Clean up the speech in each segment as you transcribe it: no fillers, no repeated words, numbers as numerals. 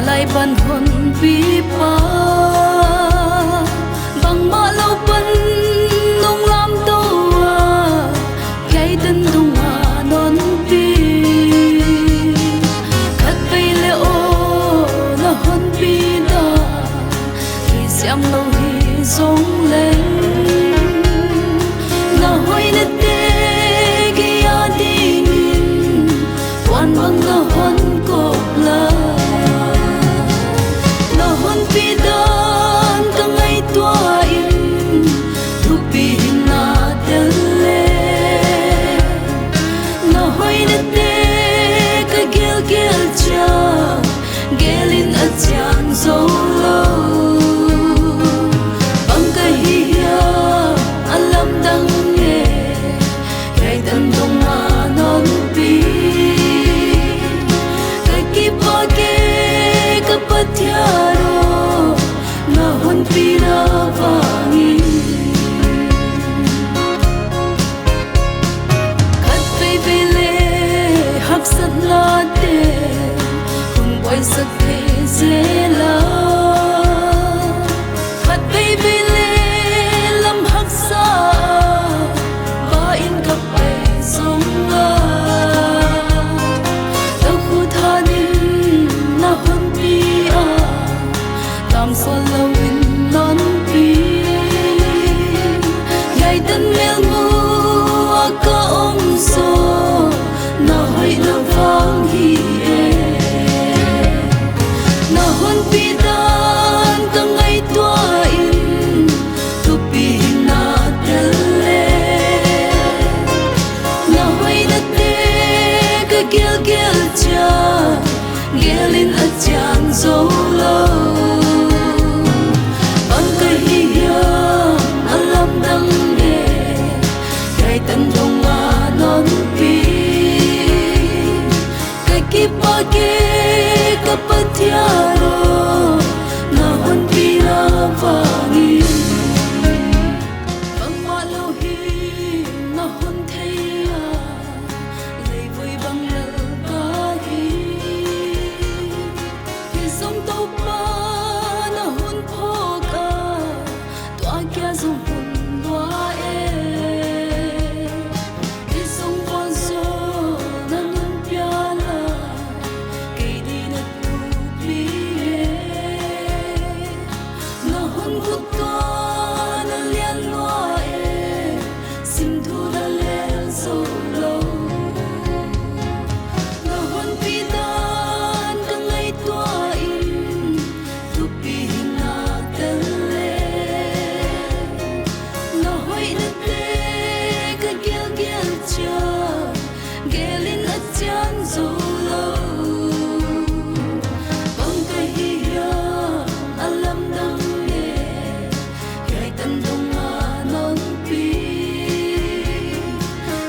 lại ban hồn vi pa bằng mã lâu bân nông lam đâu cái tên đông non pi cắt bay lệ ô nó hôn pi da khi xem lâu hi giống lên nó hoi nết tê kia đi quan bằng nó hôn cột la nó hôn pi dan cả ngày tua in thu pi na tele nó hoi nết tê cả gel cha gelin a chan zo lo bằng cái hiya alam dang nghe cái tan dong ma non pi cái kipa ke kapathiaro na hon pi na vangi khat pe vele hak sat la te hun quay sak the zela khat pe vele lam hak sa ba in kap pe songa tau khu thanin na hon pi a tam so lo in non pi yai tan mel mu ka om so na hoi lo vang hi na hon pi dan ka ngai tua in tu pi na tele na hoi na te ka gel cha gelin a chan zo lo bằng cái hiya alam dang nghe cái tan dong ma non pi cái kipa ke kapathiaro na hon pi na vangi bằng ma lo hi na hon theia lei vui bằng lơ ka hi khi sống tàu pa na hon pho ka tua kia dung hun loa e khi sống von so na nun pia la cây đi na tu pi na hon hút ka na lian loa e sim thu na lian so lo na hon pi dan ka ngai tua in tu pi na tele na hoi na te ka gel cha gelin a chan zo lo bằng cái hiya alam dang nghe cái tan dong ma non pi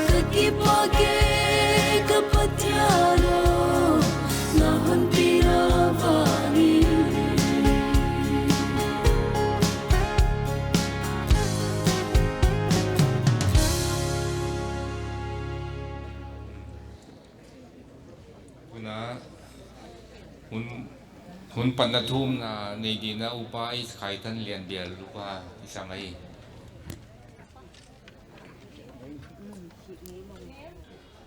ka kipa ke kapathiaro na hon pi na vangi Kuna hun panathum na nei di na upa is khai than lian bial lupa isangai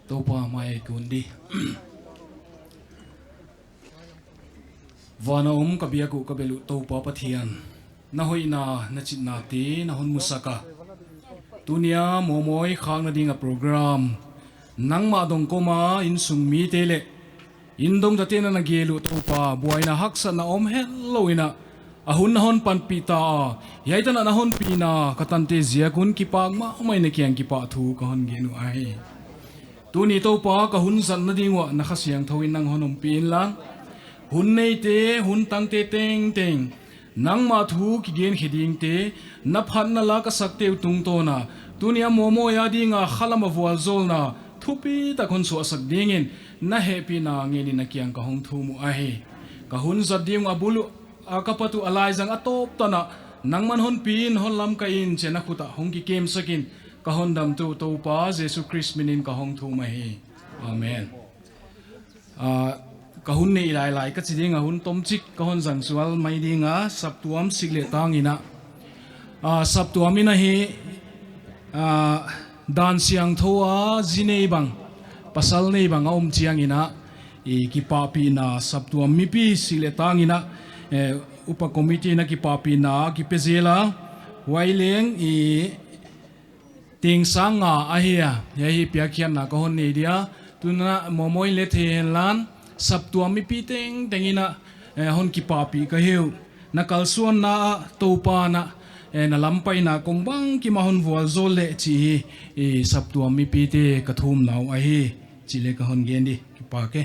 topa mai kundi vana kabiaku kabelu topa pathian na hoina na chitna ti na hon musaka tunia momoi khang na dinga program nangma dong koma in sungmi tele indong datena na gelu topa buaina haksa na om helloina ahun na hon pan pita yaitana na hon pina katante zia kun kipak ma mai na kyang kipa thu ka hon genu ai tuni topa ka hun san na dingwa na khasiang thawin nang honom pin lang hun nei te hun tang te teng teng nang ma thu ki gen khiding te na phan na la ka sakte tung to na tunia momo ya dinga khalama wal zol na thupi ta kon so sak dingin na happy na ngeni na kyang ka hong thu mu ai ka hun zat ding abulu akapatu alai jang atop ta na nangman hon pin hon lam ka in chena khuta hong ki kem sakin ka hon dam tu to pa Jesus Christ minin ka hong thu mai amen ka hun nei lai lai ka chidinga hun tom chik ka hon zan sual mai dinga saptuam sikle tangina saptuamina hi dan siang thoa zinei bang pasal nei bang om chiang ina i ki papi na saptuam mi pi sikle tangina upa committee na ki papi na ki pezela waileng i ting sanga ahia yahi piakhian na ka hon nei dia tuna momoi le the lan saptuam mi pi tengina hon ki papi ka heu na kalsuan na topa na na lampai na kong bang ki mahon wal zol le chi e saptuam mi pi te ka thum nau a hi chi le ka hon gen di ki pa ke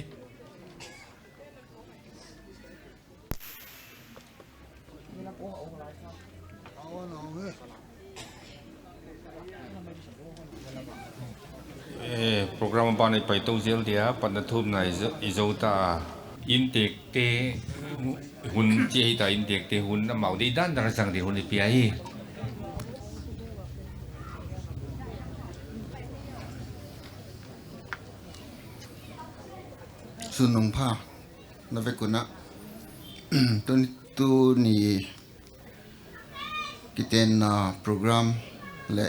program ba này phải tu zel dia pan thum này izota intek te hun che ta intek te hun na mau di dan dang sang di hun pi ai sunung pha na ve kuna tu ni kiten na program le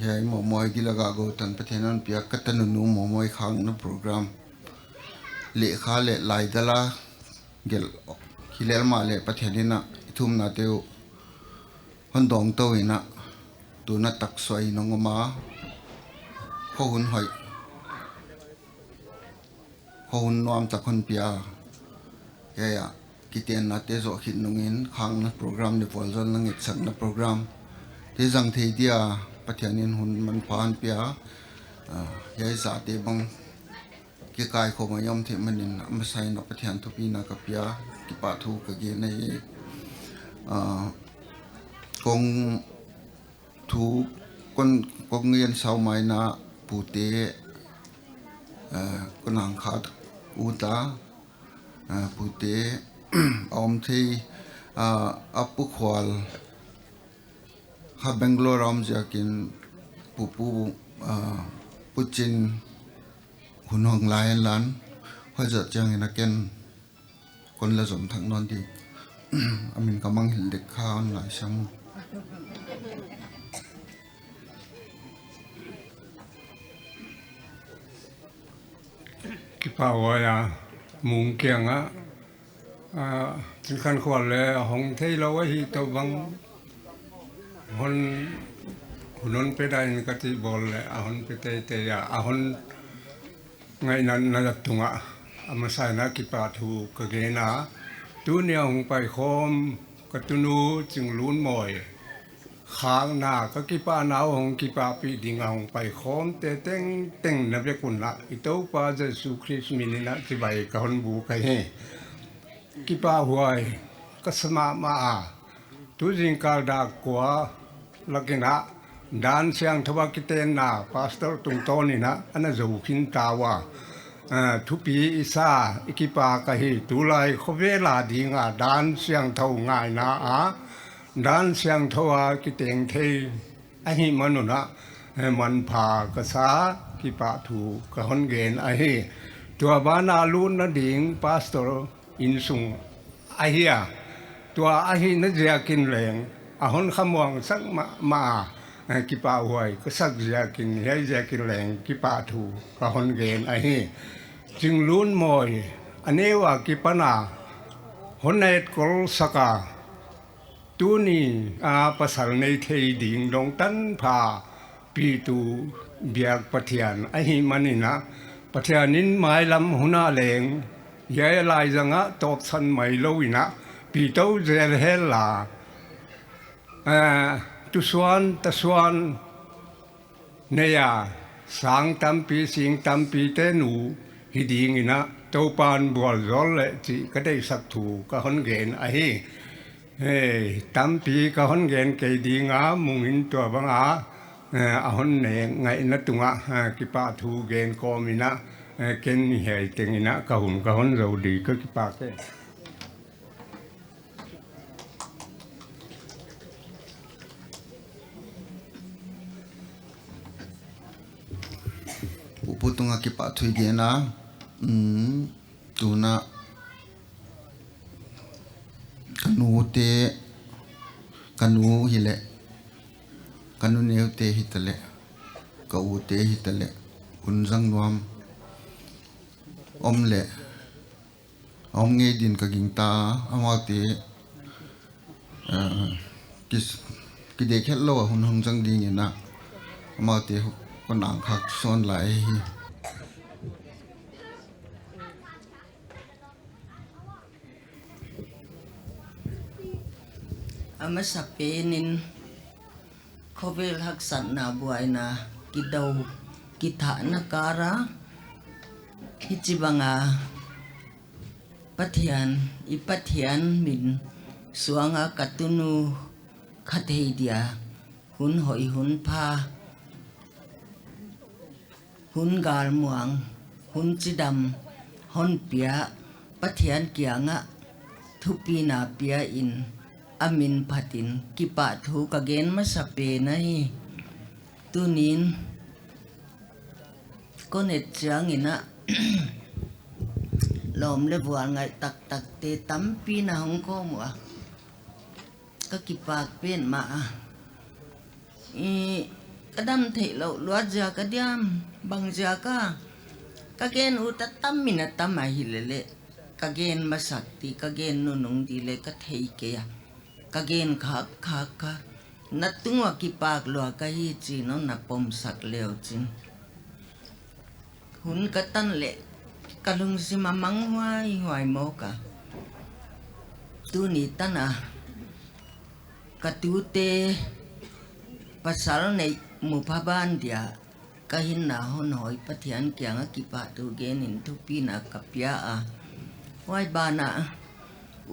yai mo moi gilaga go tan pathenan pia katanu nu mo moi khang na program le kha le lai dala gel hilel ma le pathenina ithum na teu hon dong to ina tu na tak soi nongoma ho hun hoi hon nom ta kon pia ya kiten na te zo khit nungin khang na program ni polzal nang eksak na program te jang thei dia pathianin hun man phan pia yai za te bang ki kai kho ma yom the manin ma sai na pathian thu pi na ka pia ki pa thu ka ge nei kong thu con ngien sau mai na pu te con hàng khát u ta pu te om thi apu khwal ha Bangalore om jakin pupu puchin hunong lai lan hoi giờ chang ina ken kon la zom thak non di amin kamang hil dek khaon lai sang Kipawaya mung kianga kan khwale hong thei lo hi to bang hon hunon pe dai ka ti bol le hon pe te ya hon ngai nan na tunga amasai na kipa thu ka ge na tu ne hong pai khom ka tunu chung lun moi khang na ka kipa na hong kipa pi ding hong pai khom te teng na be kun la i to pa jesu christ minina ti bai ka hon bu ka he kipa huai ka sama ma tu jing ka da kwa lakina dan siang thwa kiten na pastor tung to ni na ana zo khin tawa thu pi isa ikipa ka hi tu lai khovela dinga dan siang thau ngai na dan siang thwa kiteng thei a hi manuna man pha ka sa kipa thu ka hon gen a hi tua bana lun na ding pastor in sung a hiya tua a hi na ja kin leng ahon khamwang sak ma kipa huai ko sak jakin hei jakin leng kipa thu ka hon gen a hi jing lun moi anewa kipana honet kol saka tuni pasal nei thei ding dong tan pha pi tu biak pathian a hi manina pathianin mai lam huna leng ye lai zanga top san mai loina pi to zel hela tu suan ta suan neya sang tampi sing tampi te nu hiding ina to pan bol zol le chi ka dei sak thu ka hon gen a hi tampi ka hon gen ke dinga mungin to banga a hon ne ngai na tunga ki pa thu gen ko mina ken he tengina ka hon zo di ka ki pa ke putunga ki pa thui ge na tu na kanu te kanu hile kanu neu te hitale ka u te hitale unjang nuam omle om nge din ka ging ta ama te kis ki de khet lo hun hung jang ding ina ama te ko nang khak son lai hi ama sapenin khovel haksan na buai na kidau kitha na kara hichibanga pathian ipathian min suanga katunu khatheidia hun hoi hun pha hun gal muang hun chidam hon pia pathian kianga thupi na pia in amin phatin kipa thu kagen masape nai tunin konet chang ina lom le bual ngai tak tak te tampi na hong ko mo ka kipak pen ma kadam thei lo luat ja ka diam bang ja ka kagen utatam minatam ahilele kagen masakti kagen nunung dile ka thei ke ya kagen khak khak ka natungwa kipak lo ka hi chi no na pom sak leo chin hun ka tan le kalung si mamang huai mo ka tu ni tana katute pasal nei mupaban dia kahin na hon hoi pathian kyang kipa tu gen in tu pina kapya a wai bana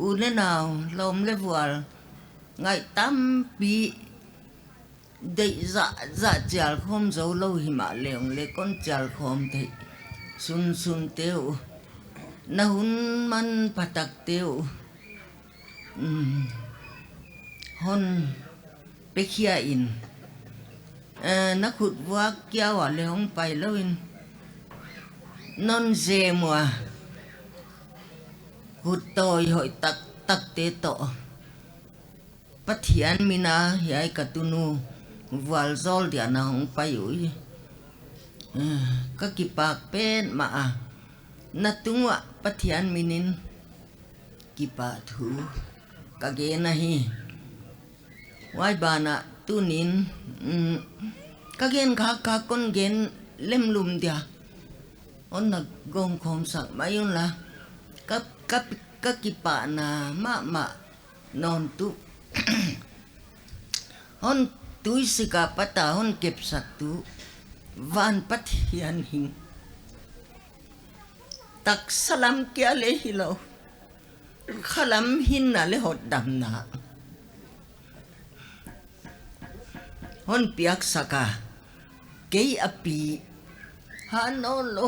ule nào lom le vual ngai tam pi dei dạ chal khom zo lo hi ma leong le kon chal khom thei sun teu na hun man patak teu hon pekhia in na khut wa kya wa le hong pai lo in non je moi hút tôi hội tắc tế tổ pathian mina hiai katunu wal zol dia na hong payui ka kipak pen ma na tungwa pathian minin kipa thu kage na hi wai bana tunin kagen kha kon gen lem lum dia on na gong khom sak mayun la ka kipa na ma non tu hon tui sika pata hon kep sak tu van pathian hing tak salam kya le hilo khalam hin na le hot dam na hon piak saka kei api ha no lo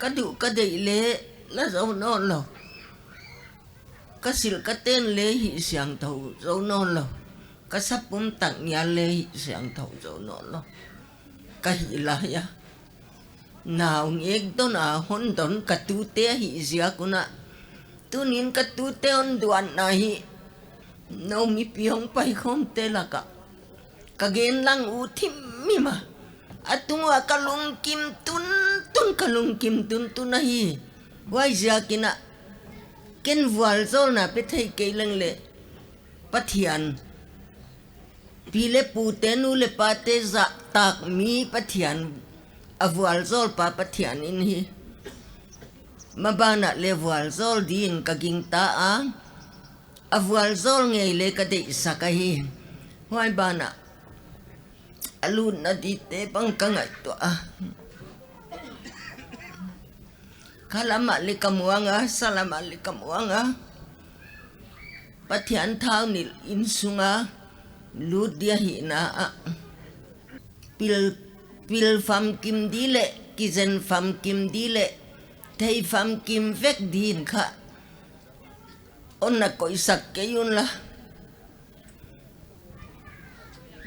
kadu kadei le la zo no lo kasil katen le hi siang thau zo no lo kasapum tak nya le hi siang thau zo no lo ka hi la ya nào ngek don a hon don katu te hi zia kuna tunin katu te on duan na hi no mi piong pai khom te la ka kagen lang u thim mi ma atunga kalung kim tun na hi wai zia kina ken wal zol na pe thei ke lang le pathian pile pu te nu le pa te za tak mi pathian awal zol pa pathian in hi mabana le wal zol din kaging ta a awal zol ngei le ka de sakahi wai bana alun na di te pang kangai to a kalama le kamuanga salama le kamuanga pathian thau nil insunga lut dia hi na a pil fam kim dile kizen fam kim dile thei fam kim vek din kha onna koi sak ke yun la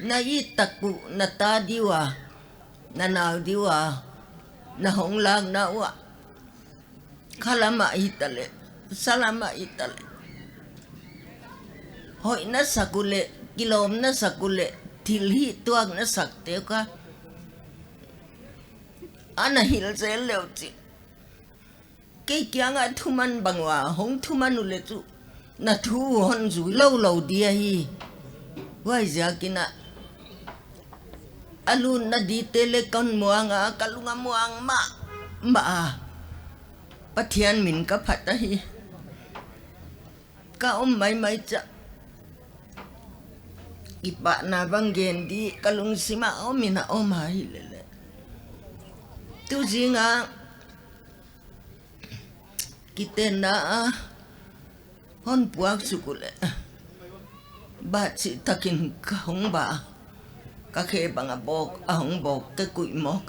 na yi takku na ta diwa na naw diwa na hong lang na wa Kalama itale, salama itale. Hoi na sakule, kilom na sakule, tilhi tuang na sakte ka. Ana hil se leo chi. Cái kia ngã thu man bằng hòa hông thu man ule chu na thu hon rủi lâu lâu dia hi quay ra kina alun na đi tele con muang à kalunga muang ma pathian min ka phat hi ka mai mai cha ipa na bangen di kalung sima mina hi lele tu jinga kita na hon puak sukule ba si takin kahong ba kakhe bang abok ahong bok ke kui mo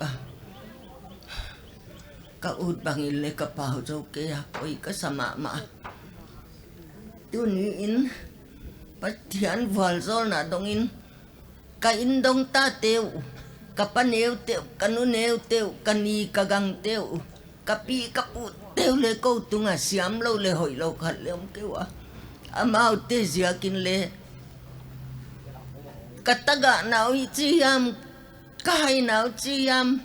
ka ut bang ile ka pau jo ke ya poi ka sama ma tu ni in pathian wal zol na dong in ka in dong ta teu ka paneu teu kanu neu teu kani ka gang teu kapi kaput teu le câu tung à xiêm lâu le hồi lâu khát le ông kêu à amau te zia kin le kataga nào chi am kai nào chi am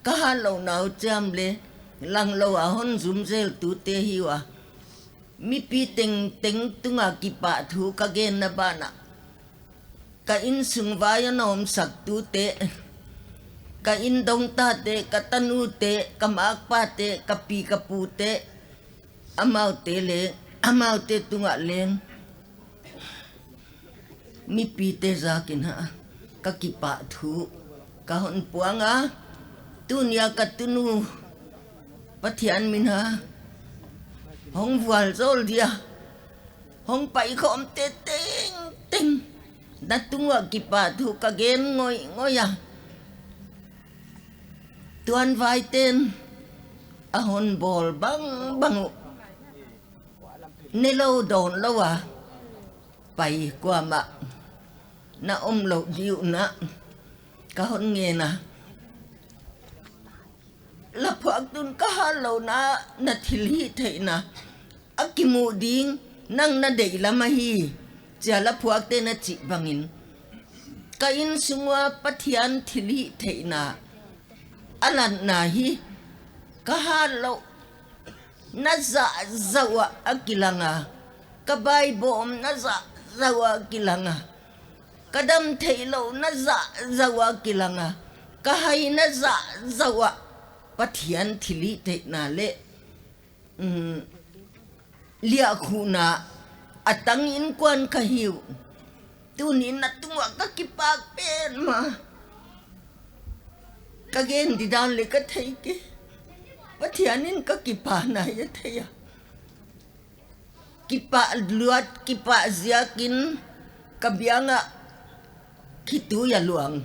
ka lâu nào cham le lang lâu à hon zum zel tu te hiwa mi pi teng tung à kipa thu ka gen na bana ka in sung vaya nom sak tu te ka indong ta te ka tanu te ka makpa te ka pi ka pu te amau te tunga len mi pi te zakin ha ka kipa thu ka hon puanga tunia ka tunu pathian min ha hong wal zol dia hong pai khom te ting da tunga kipa thu ka gen ngoi ya tuan vai tên ahon bol bang ne lâu đồn lâu à bay qua mà na lâu diệu na ka hon nghe na la phak tun ka lâu na thili thei na akimu ding nang na dei lama hi cha la phak te na chi bangin ka in sungwa pathian thili thei na alan nahi kahalo naza zawa akilanga kabay bom naza zawa akilanga kadam thailo naza zawa akilanga kahay naza zawa pathian thili te na le lia khuna atang in kwan kahiu tunin na tungwa kakipak pen ma kagen di dan le ka thei ke pathianin ka kipa na ya theya kipa luat kipa ziakin kabianga kitu ya luang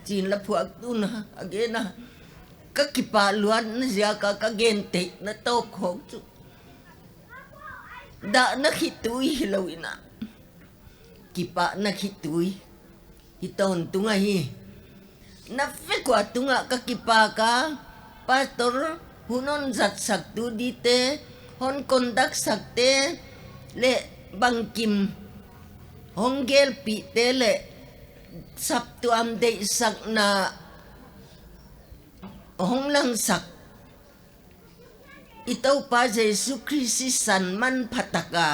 chin la phuak tu na agena ka kipa luat na zia ka kagen te na top khok chu da na khitui hilowina kipa na khitui hiton tunga hi na fekwa tunga ka kipa ka pastor hunon zat sak tu dite hon kondak sakte le bangkim hongel pi te le sap tu am de sak na honglang sak itaw pa Jesu Kristi san man pataka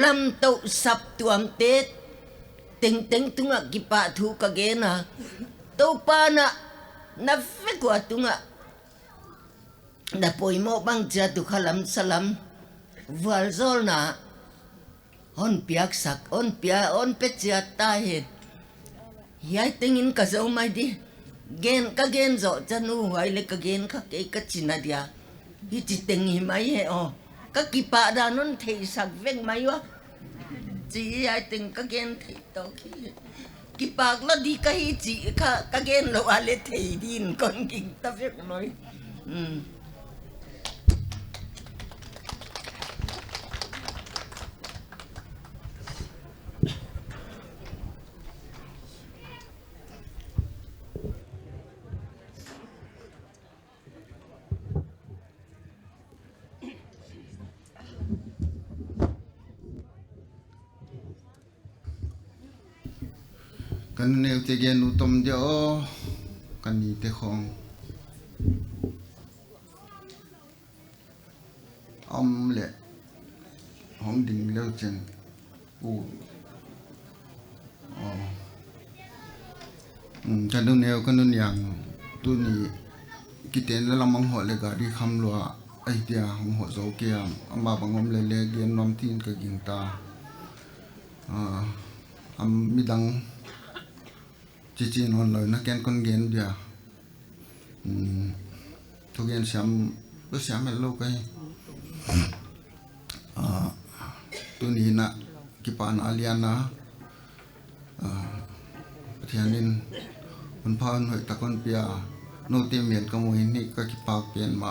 lam to sap tu am te teng tunga kipa thu ka gena tau pa na fekwa tunga na poi mo bang cha tu khalam salam wal zol na hon piak sak on pe cha ta het yai tengin ka zo mai di gen zo chanu wai le ka gen kha ke ka china dia hi ti teng hi mai he o ka kipa da non thei sak veng mai wa chi yai teng ka gen thei to ki kipak lo di kahi chi ka gen lo ale thei din kon king ta vek noi กันเนวเตเกนุตมเดียวกันนี่เตของอมเละห้องดิ่งเลี้ยวเจนอูอ๋อกันดูเนวกันดูอย่างตัวนี้กิเตนแล้วเรามังหัวเลยก็ดีคำลัวไอเดียของหัวโซเกียมอามาบังอมเลยเกียนน้อมที่กับกิงตามีดังจีนอนเลยนะแกนคนเกนเดียทุกเกนเสียมก็เสียมเป็นโลกไอตัวนี้นะกิปานอาเลียนะเทียนินมันพาหน่วยตะกอนเปียโนติเมียนกมวยนี่ก็กิปากเปลี่ยนมา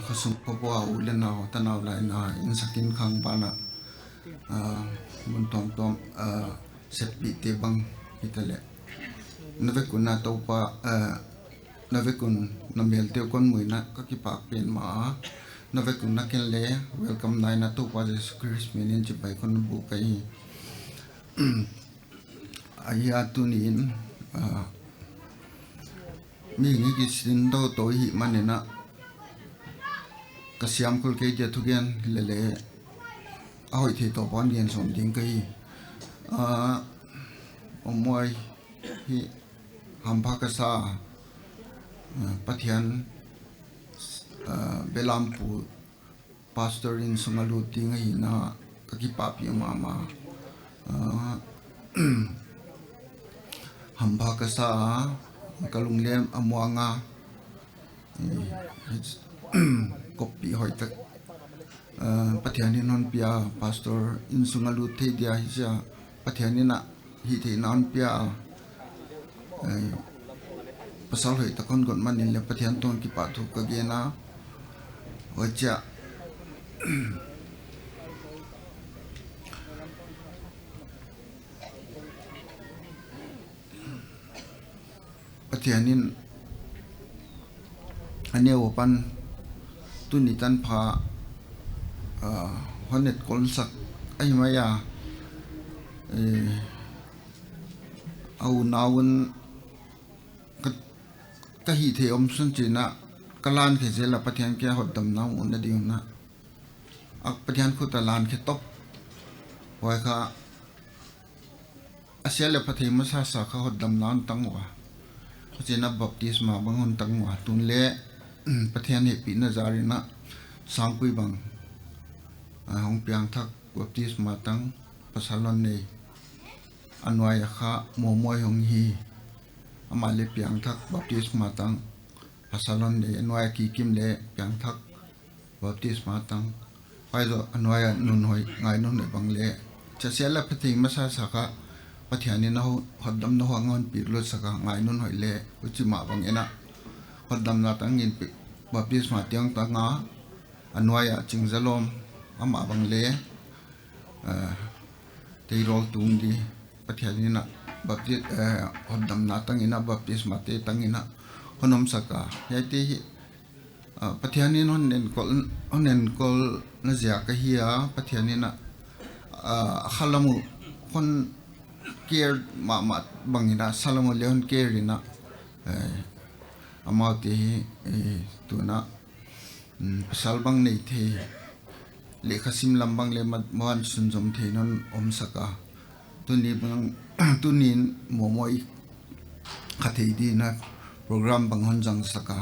เขาส่งพบว่าอุเลนเอาตะนาวไหลนาอินสกินขังปานะมันตอมเสพติดบังอิตาลีนเวกุนนาตัวปะนเวกุนนเมลเตียวคนมวยนะก็กิปากเปลี่ยนมานเวกุนนักเกลเล่เวลคัมนายนะตัวปะเจสคริสต์มีนินจิไปคนบุกไปอายาตุนินมีงี้กิสินโตโตหิมันเนี่ยนะกษยามคุลเกจทุกอย่างเละเอาไอ้ที่ตัวปอนเรียนสอนจริงก็มวยที่หำพักษาปะเทียนเบลามปูพาสเตอรินสงาลูติงไอ้นะก็กิปาปีมาหำพักษากลุงเลี้ยมอมัวงากบปีหอยตะปะเทียนี่นอนเปียพาสเตอร์อินสุงาลูเทียฮิจาปะเทียนี่นะฮิเทนอนเปียภาษาเลยตะคนก่อนมันนี่เลยปะเทียนตอนกิปาทุกกะเกนะว่าจะปะเทียนี่อันนี้ว่าปันตุนิตันพาฮอนเน็ตกลสักไอ้มายาเอานาวันก็ฮีเทอมสันจีนะกลานเขเจละปะเทียนแกหดดำน้ำอุ่นดีนะอักปะเทียนคุตลานเขตบไว้ค่ะอาเซียเลปะเทียมซาสาเขาหดดำน้ำตั้งวะเจนะบัพติสมาบังหุนตั้งวะตุนเล่ปะเทียนเหปีนะจารินะสังกุยบังห้องเปียงทักบัพติสมาตั้งภาษาลอนเนอันวายค่ะมัวมวยหงฮีอามาเลเปียงทักบัพติสมาตั้งภาษาลอนเนอันวายกีกิมเลเปียงทักบัพติสมาตั้งไปจอันวายนุนหอยไงนุนในบังเลจะเสียละพติมาซาสักะปะเทียนี่นะหัดดำนะหัวงอนปีรถสักะไงนุนหอยเลอุจิมาบังเอ็นะหัดดำนะตั้งยินปีบัพติสมาเตียงตั้งงาอันวายจิงซาลมอามาบังเลที่รอตุงดีปะเทียนี่นะบัพติหัดดำนะตั้งยินะบัพติสมาเตตั้งยินะหนมสักะยัยที่ปะเทียนี่นนเน้นกอลน่าจะก็เฮียปะเทียนี่นะขัลมุคนเกียร์มาบังยินะขัลมุเลอนเกียร์นะอามาที่ตัวนะสัลบังในที่เลขาสิมลำบังเลมันสุนจมที่นั่นสักะตัวนี้บังตัวนี้หมวยขัดดีนะโปรแกรมบังฮันจังสักะ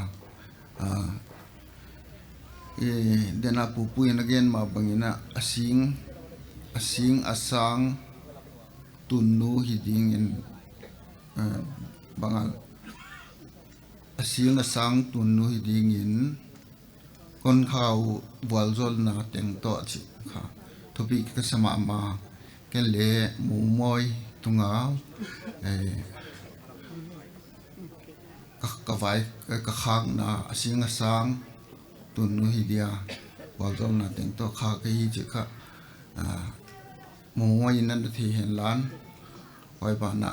เดน่าปูยันเกนมาบังยินะอาสิงอาสังตุนนูฮิดิงยินบังอาสิงอาสังตุนนูฮิดิงยินคนข่าวบอลจอลนาเต็งโตจิค่ะทุบีก็สมามาแกเล่หมูมอยตุงากะไว้กะข้างนาอาสิงอาสังตุนนูฮิเดียบอลจอลนาเต็งโตข้าก็ฮีจิค่ะหมูมอยนั่นที่เห็นล้านไว้บ้านน่ะ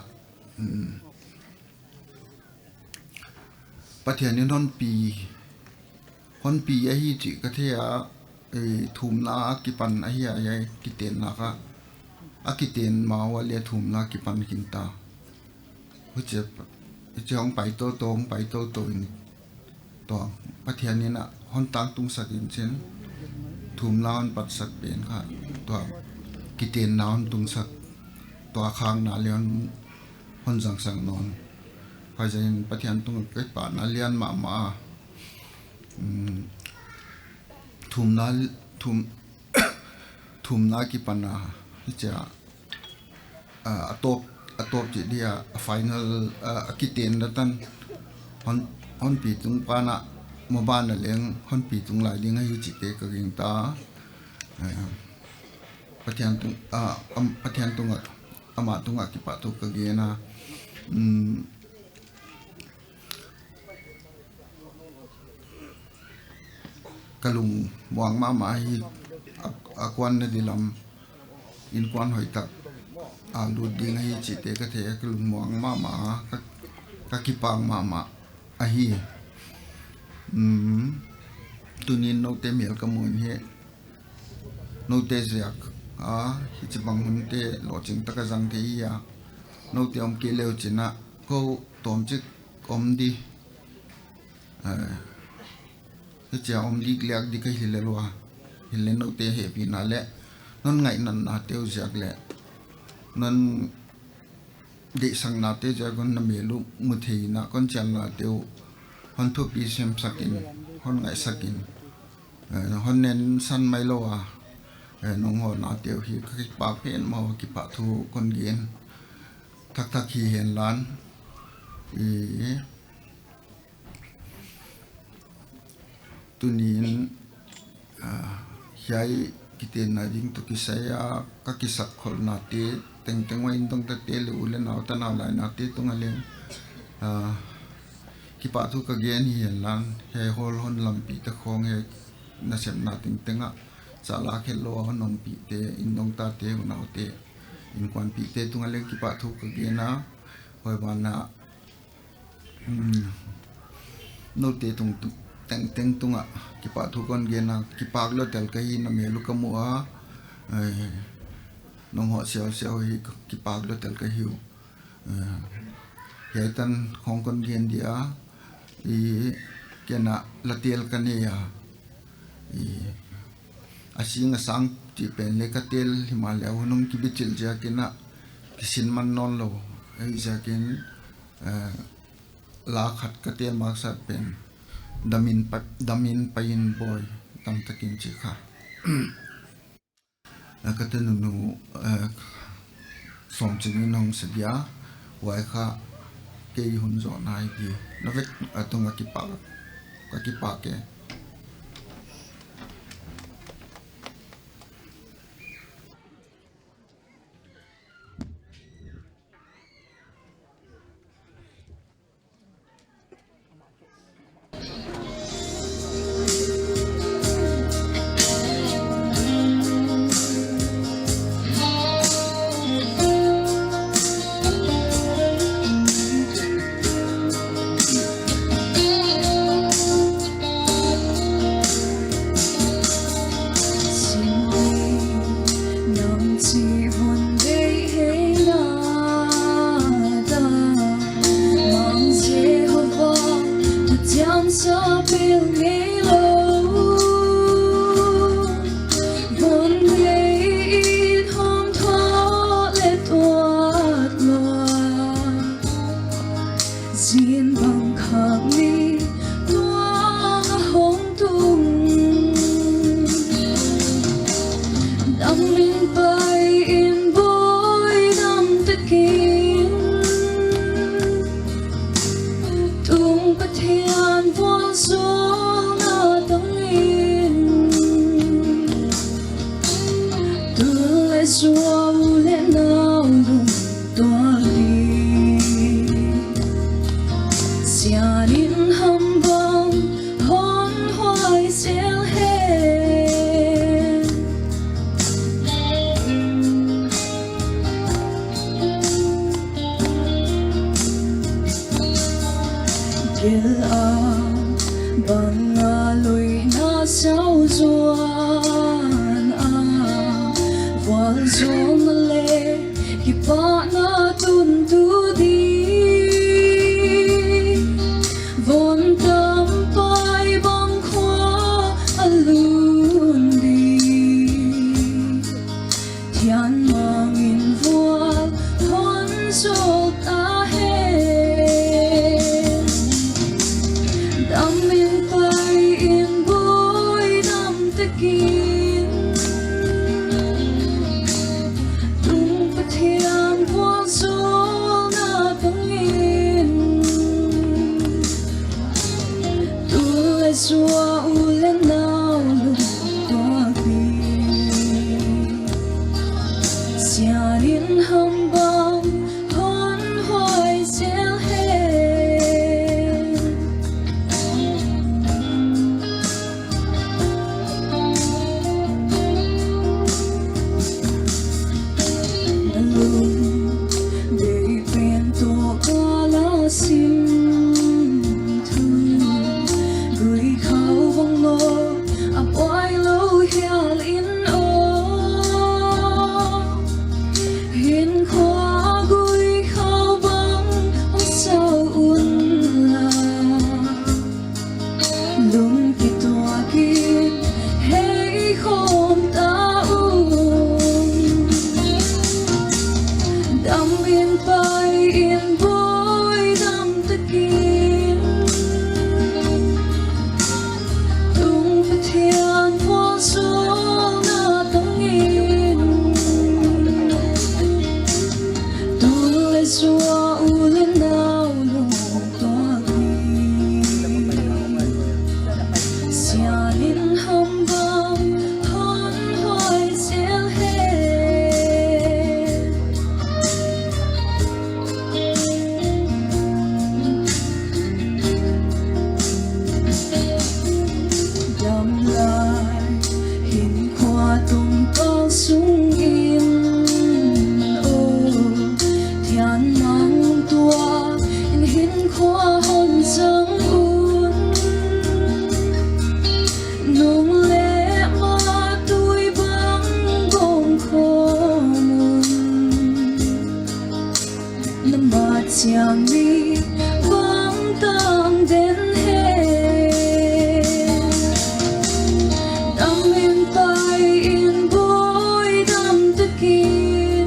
ประเทศนี้นนปีคนปีไอ้ฮีจิก็เทียทุ่มนากิปันไอ้เหี้ยไอ้กิเตนนะคะ akiten mawa le thum na ki pan kin ta hu che chong pai to tong pai to in to pathian ni na hon tang tung sakin chen thum lawn pat sak pen kha to kiten naon tung sak to khang na leon hon jang sang non phai jain pathian tung ke pa na lian ma thum na thum na ki pana cha atop ji dia final kiten da tan hon pi tung pa na mo ban na leng hon pi tung lai ding hi chi te ka ging ta pathian tung ama tung ki pa tu ka ge na kalung muang ma hi akwan na dilam in kwan hoi tak lu ding hi chi te ka the kalung muang ma ka ki pang ma a hi tunin no te mel ka mon he no te ziak hi chi bang hun te lo ching ta ka jang te ya no te om ke leo china ko tom chi om di hi cha om di klek di ka hi le lo hi le no te he pi na le non ngai nan na teu ziak le non de sang na te ja gon na me lu mu thei na kon chal na teu hon thu pi sem sakin hon ngai sakin hon nen san mai lo nong ho na teu hi ka pa pen mo ki pa thu kon gen thak hi hen lan tunin hiai kiten na ding to ki saya ka ki sak khol na te teng wa in tong ta te le ule na ta na lai na te tung aleng ki pa thu ka gen hi hen lan he hol hon lam pi ta khong he na sem na ting tenga cha la khel lo hon nom pi te in dong ta te na te in kwan pi te tung aleng ki pa thu ka gen na hoi ban na no te tung teng tunga ki pa thu kon gen na ki pak lo tel ka hi na me lu ka mu nong ho seo hi ki pak lo tel ka hiu yai tan khong kon gen dia kena latel ka ne ya asing sang ti pen le ka tel himalaya hunong ki bichil ja kena kisin man non lo ai ja ken la khat ka tel mak sa pen damin pain boy tam takin chi kha ka te nu som ching nong se dia wai kha ke hun zo nai di na vek atung ki pa ke sao ruan qua zoom lên ba na tun tu đi vốn tâm pai băng khoa alun đi thian mang in vua hôn số ta hết đam in pai in bôi đam te kin tung pa thian vua số na tung in tu lai xua u lên nào lu toa Xia đến hâm bom hôn hoài xéo hết để quen tổ qua lá sim thư gửi khâu vòng lô ấp oai lâu hial in ô hiền khoa gửi khâu băng ông sao un là lung kỳ tòa kia hay khom ta đam yên bay yên bôi đam tất kín tung phát thiên hoa số na tông in tu lai xua u lên nào lung toa xia lên hâm bom hôn hoài xéo hết đâm lại hình khoa tung cao sung in ô thian mang tua in hình khoa hôn dâng un nung lệ mà tôi băng gồm khô mùn nằm bát chàng mi vắng tăng đến hết đam in tay in bôi đam tất kín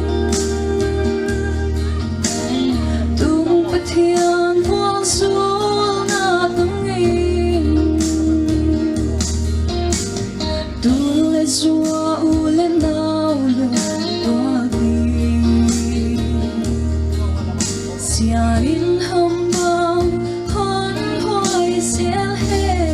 tung phát thiên hoa số na tung in tu lai xua u lên nào lu toa xia in hâm bom hôn hoài xéo hết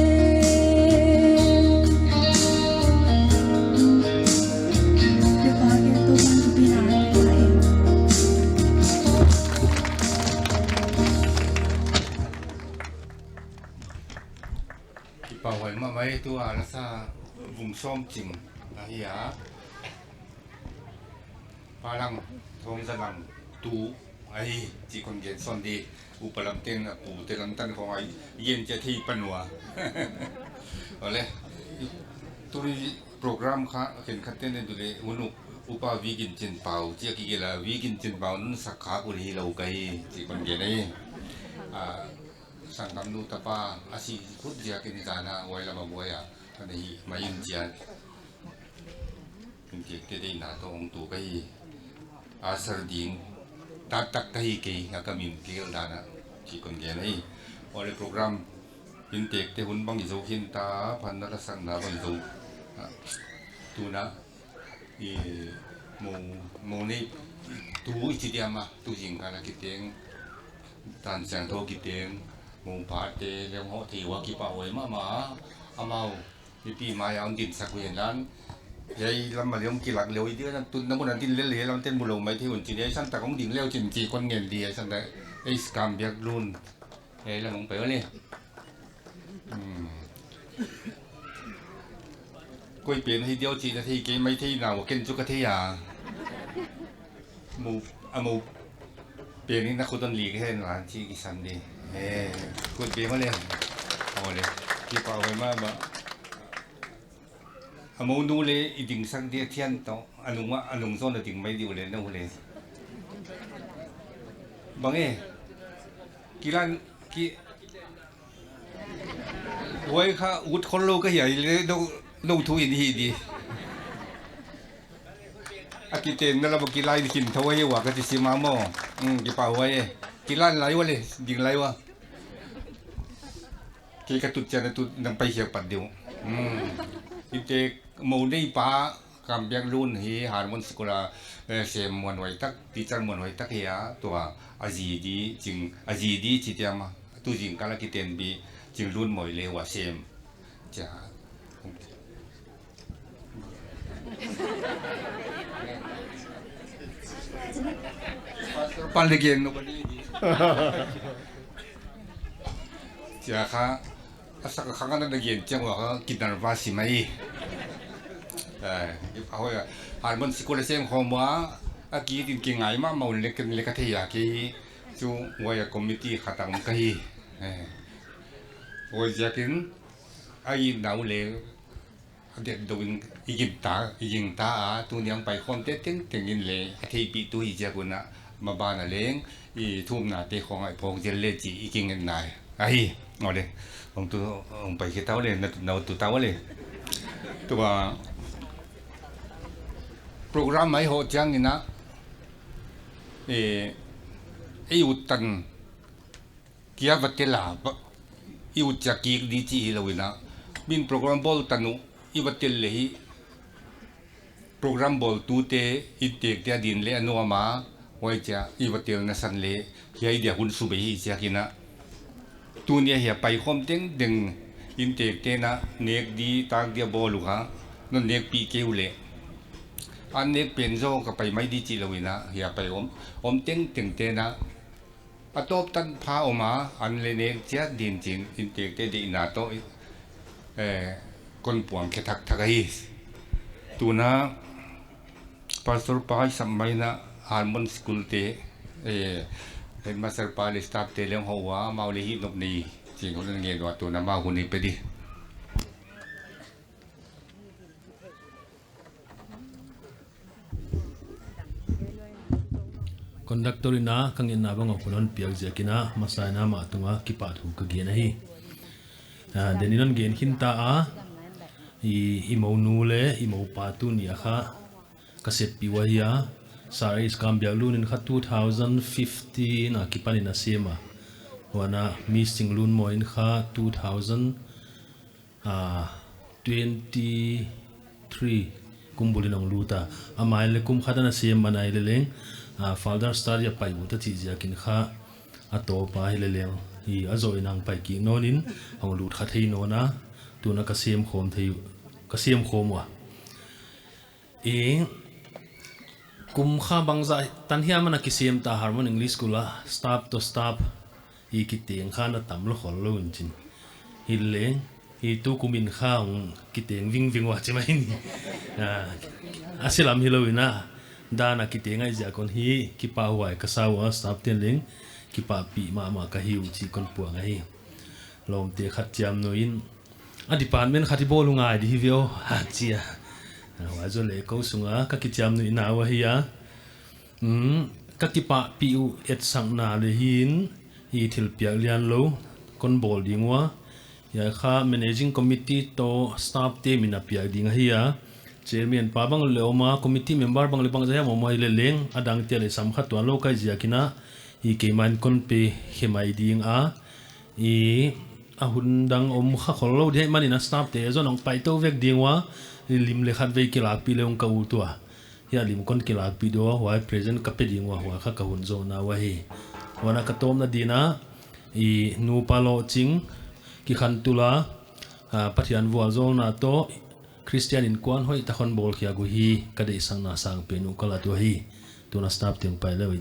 Berbagai Tuhan kebinaan lain Ki pa hoài mà mấy tu à là sa vùng xóm chỉnh là hi á pa lăng thong gia lăng tu ai chỉ còn gen son đi u pa lam ten u te lam tan ko ai yen che thi panwa ole tu ri program kha ken khaten ne du le unu upa vigin chin pau che ki la vigin chin pau nun sakha ku ri lo kai chỉ còn gen ai sang tam nu tapa asi khut dia ken jana wai la ma boya ani mayin jian kin ke te na to ong tu kai asar ding tak tak kai ke ngakamin ke dana chỉ còn gen ai ole program in tek te hun bang zo khin ta phan na sang na bang zo tu na i mo nei tu chi dia ma tu jing kana ki teng tan sang tho ki teng mo pa te le ho thi wa ki pa oi ma amao pi ma yang din sak wen lan yai lam ma leom ki lak leo i dia tun na mon tin le le lam ten bu lo mai thi un chi dei san ta kong ding leo chin chi kon ngen dia san da ei scam biak lun ei la mong pe le quay biển thì điều chỉ là thì cái mấy thi nào kiến trúc cái thi à mù biển này nó không tuân lý cái hen là chỉ cái sắm đi quay biển mà lên hồi đấy cái bảo vệ mà mù nu lên ý định sang địa thiên đó anh lùng son là định mấy điều lên đâu lên บางกีฬาไว้ค่ะอุดคนโลก็ใหญ่เลยดูทุยดีอากิเตนนั่นเราบอกกีฬาที่กินทวายว่าก็จะซีมาโมกี่ป่าวไว้กีฬาอะไรวะเลยดิ่งอะไรวะกี่กระตุกจะกระตุกนั่งไปเชียงปัดเดียวกิเตโมได้ป้ากำยังรุ่นเฮหามันสกุลาเสียมวนไว้ตักตีจันมวนไว้ตักเฮียตัวอาจีดีจึงอาจีดีจิตยามาตัวจริงการกิเตนบีจึงรุ่นหมวยเลยว่าเสียมจะปันเลยเกนนกนี้จะค่ะสักครั้งนั้นเกนจังว่ากินน้ำปลาสิไหมเอาไว้หามันสกุลเสียมของว่าอากีตินกิงไงมาเมาเล็กเล็กที่อยากที่จู่ว่าอยากคอมมิตี้ขัดตั้งกี่ว่าจะกินไอ้ดาวเล่เด็กดูยิงตาตัวนี้ไปคอนเทนต์ยินเลยที่ปีตัวอีเจ้าคนน่ะมาบ้านอะไรอีทุ่มหน้าเตะของไอ้พงเจเลจีอีกิงเงินนายไอ้เอาเลยผมตัวผมไปคิดเท่าเลยเราตัวเท่าเลยตัวโปรแกรมไม่โหดจังนี่นะไอ้อุดตันเกี่ยวกับเทลาไอ้อุดจากกีกดีจีเราวินะบินโปรแกรมบอลตันุอีบัตเตลเลยโปรแกรมบอลตูเตอิเตกเตียดินเลอโนมาไว้จะอีบัตเตลนัสันเลเฮียเดียหุ่นสุเบฮีเสียกินะตัวเนี้ยเฮียไปคอมเต็งดึงอินเตกเตนะเนกดีตากเดียบอลูกฮะนั่นเนกปีเกวเลอันเนกเป็นโซก็ไปไม่ดีจีเราวินะเฮียไปอมเต็งตึงเตนะปะตบตันพาออกมาอันเลเนกเจ้าดินจินอินเตกเตดีนาโตคนปวงแค่ทักไอ้ตัวน่ะพาสตอร์ปายสมัยน่ะฮาร์มอนสคูลเตเห็นมาสตอร์ปายสตาฟเตเลี้ยงหัวมาเลยฮินบนีจริงคนนั้นเงี้ยว่าตัวน่ะมาคนนี้ไปดิคอนดักเตอร์น่ะขังยินน่ะบังเอาคนนั้นเปียกเจกินะมาใส่น้ำมาตัวกิปัดหูกเกียนให้เดี๋ยวนี้นั่นเกียนขินตาอีโมนูเลอีโมปาตุนี่อะค่ะกษัตริย์ปีวะฮียสาริสกัมเบียลูนินค่ะ2050นะกิปันินาเซียมาวันน่ะมีสิ่งลุนมอยน์ค่ะ2023กุมบุลินองลูตาอามาเลกุมขัดนาเซียมาในเลเลงFather Star ya pai buta chi ja kin kha ato pa hele leng hi azoi nang pai ki nonin hong lut kha thei no na tu na ka siam khom thei ka siam khom wa kum kha bangza tan hiam mana ki siam ta harmon English school stop to stop hi ki teng kha na tam lo khol lo chin hi leng hi tu kumin kha ki teng wing wa chimai ni asilam hi lo ina dana ki tengai ja kon hi ki pa huai ka sawa stop ten ling ki pa pi ma ka hiu chi kon puang ai lom te khat jam no in a department khati bolu ngai di vio ha chia wa zo le ko sunga ka ki jam no ina wa hi ya ka ki pa pi u et sang na le hin hi thil pia lian lo kon bol dingwa ya kha managing committee to staff te mina pia ding hi ya Chairman Pabang Leoma committee member bang lebang jaya mo le leng adang tia le sam khat lo kai jia kina I ke man kon pe hemai ding a hundang om kha khol lo de mani na staff te zo nong pai to vek ding wa lim le khat ve ki lak pi leong ka u to ya lim kon ki lak pi do wa present ka pe ding wa kha ka hun zo na wa hi wana ka tom na dina nu pa lo ching ki khan tula pathian wa zo na to Christian in kwan hoi takhon bol khia gu hi kadei sang na sang penu kala tu hi tu na stop ting pai le wi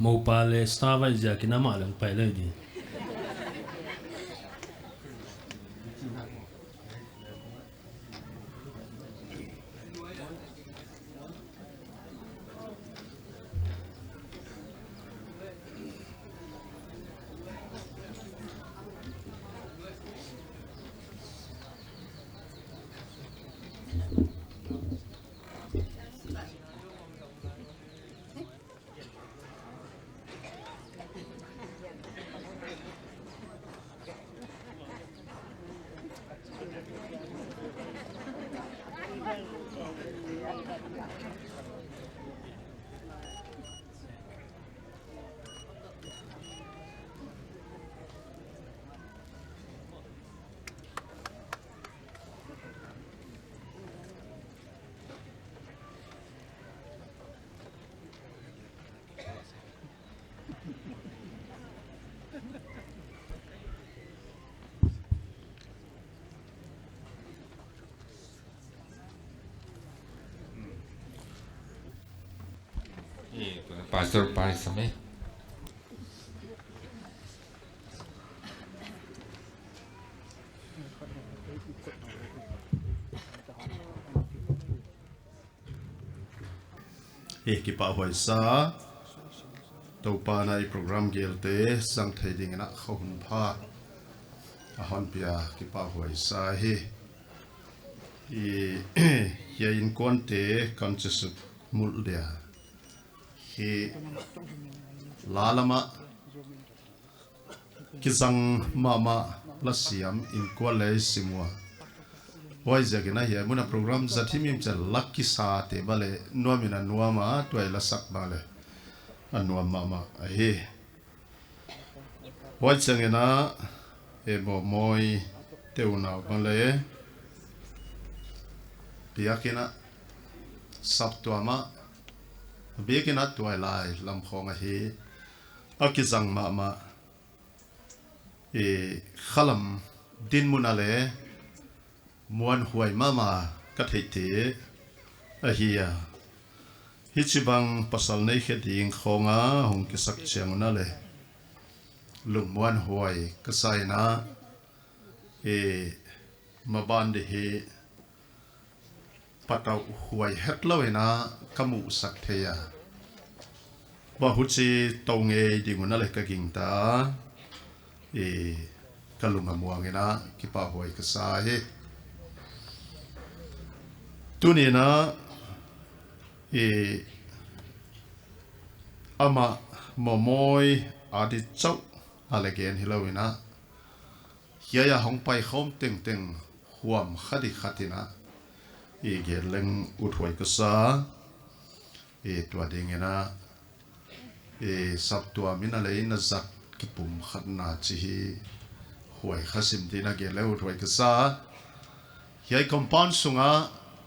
mau pa le star vai ja ki na ma lang pai le di Pastor Parisame. Ki pa hoi sa tau pa na I program gel te sang thai ding na khon pha a hon pia ki pa hoi sa hi ya in kon te kan che su mul dia hi lalama ki sang mama la siam in ko le simwa wai jagina hi muna program zathimim cha lucky sa te bale nuamina nuama toy la sak bale anuam mama hi wai changena e bo moi teuna bale piakina saptuama bekina toy lai lam khonga hi akizang mama e khalam din munale muan huai mama ka theite a hiya hichibang pasal nei kheding khonga hong ki sak cheng na le lum muan huai ka saina e maban de he patau huai hetlawena kamu sak theya ba huchi tonge dinguna le ka gingta e kalunga muangena ki pa huai ka sa he tunina ama momoi adi chau alegen hilawina hiya hong pai khom teng teng huam khadi khatina geleng uthwai ka sa tua dingena sabtua mina le na zak ki pum khatna chi hi huai khasim dina geleng uthwai ka sa hiya compound sunga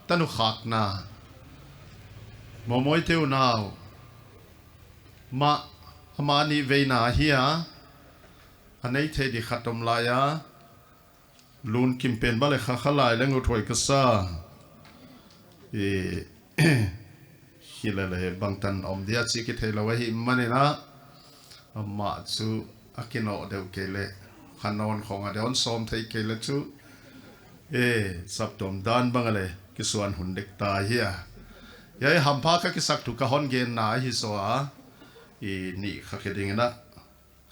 tanu khakna momoi teu naw ma hamani veina hiya anei the di khatom laya lun kimpen bale khakhalai leng uthoi ka sa hilale bangtan om dia chi ki thela wa hi manena amma chu akino deu kele khanon khonga deon som thei kele chu saptom dan bangale kisuan hundek ta hiya yai hampa ka kisak tu ka hon gen na hi so a ni kha kheding na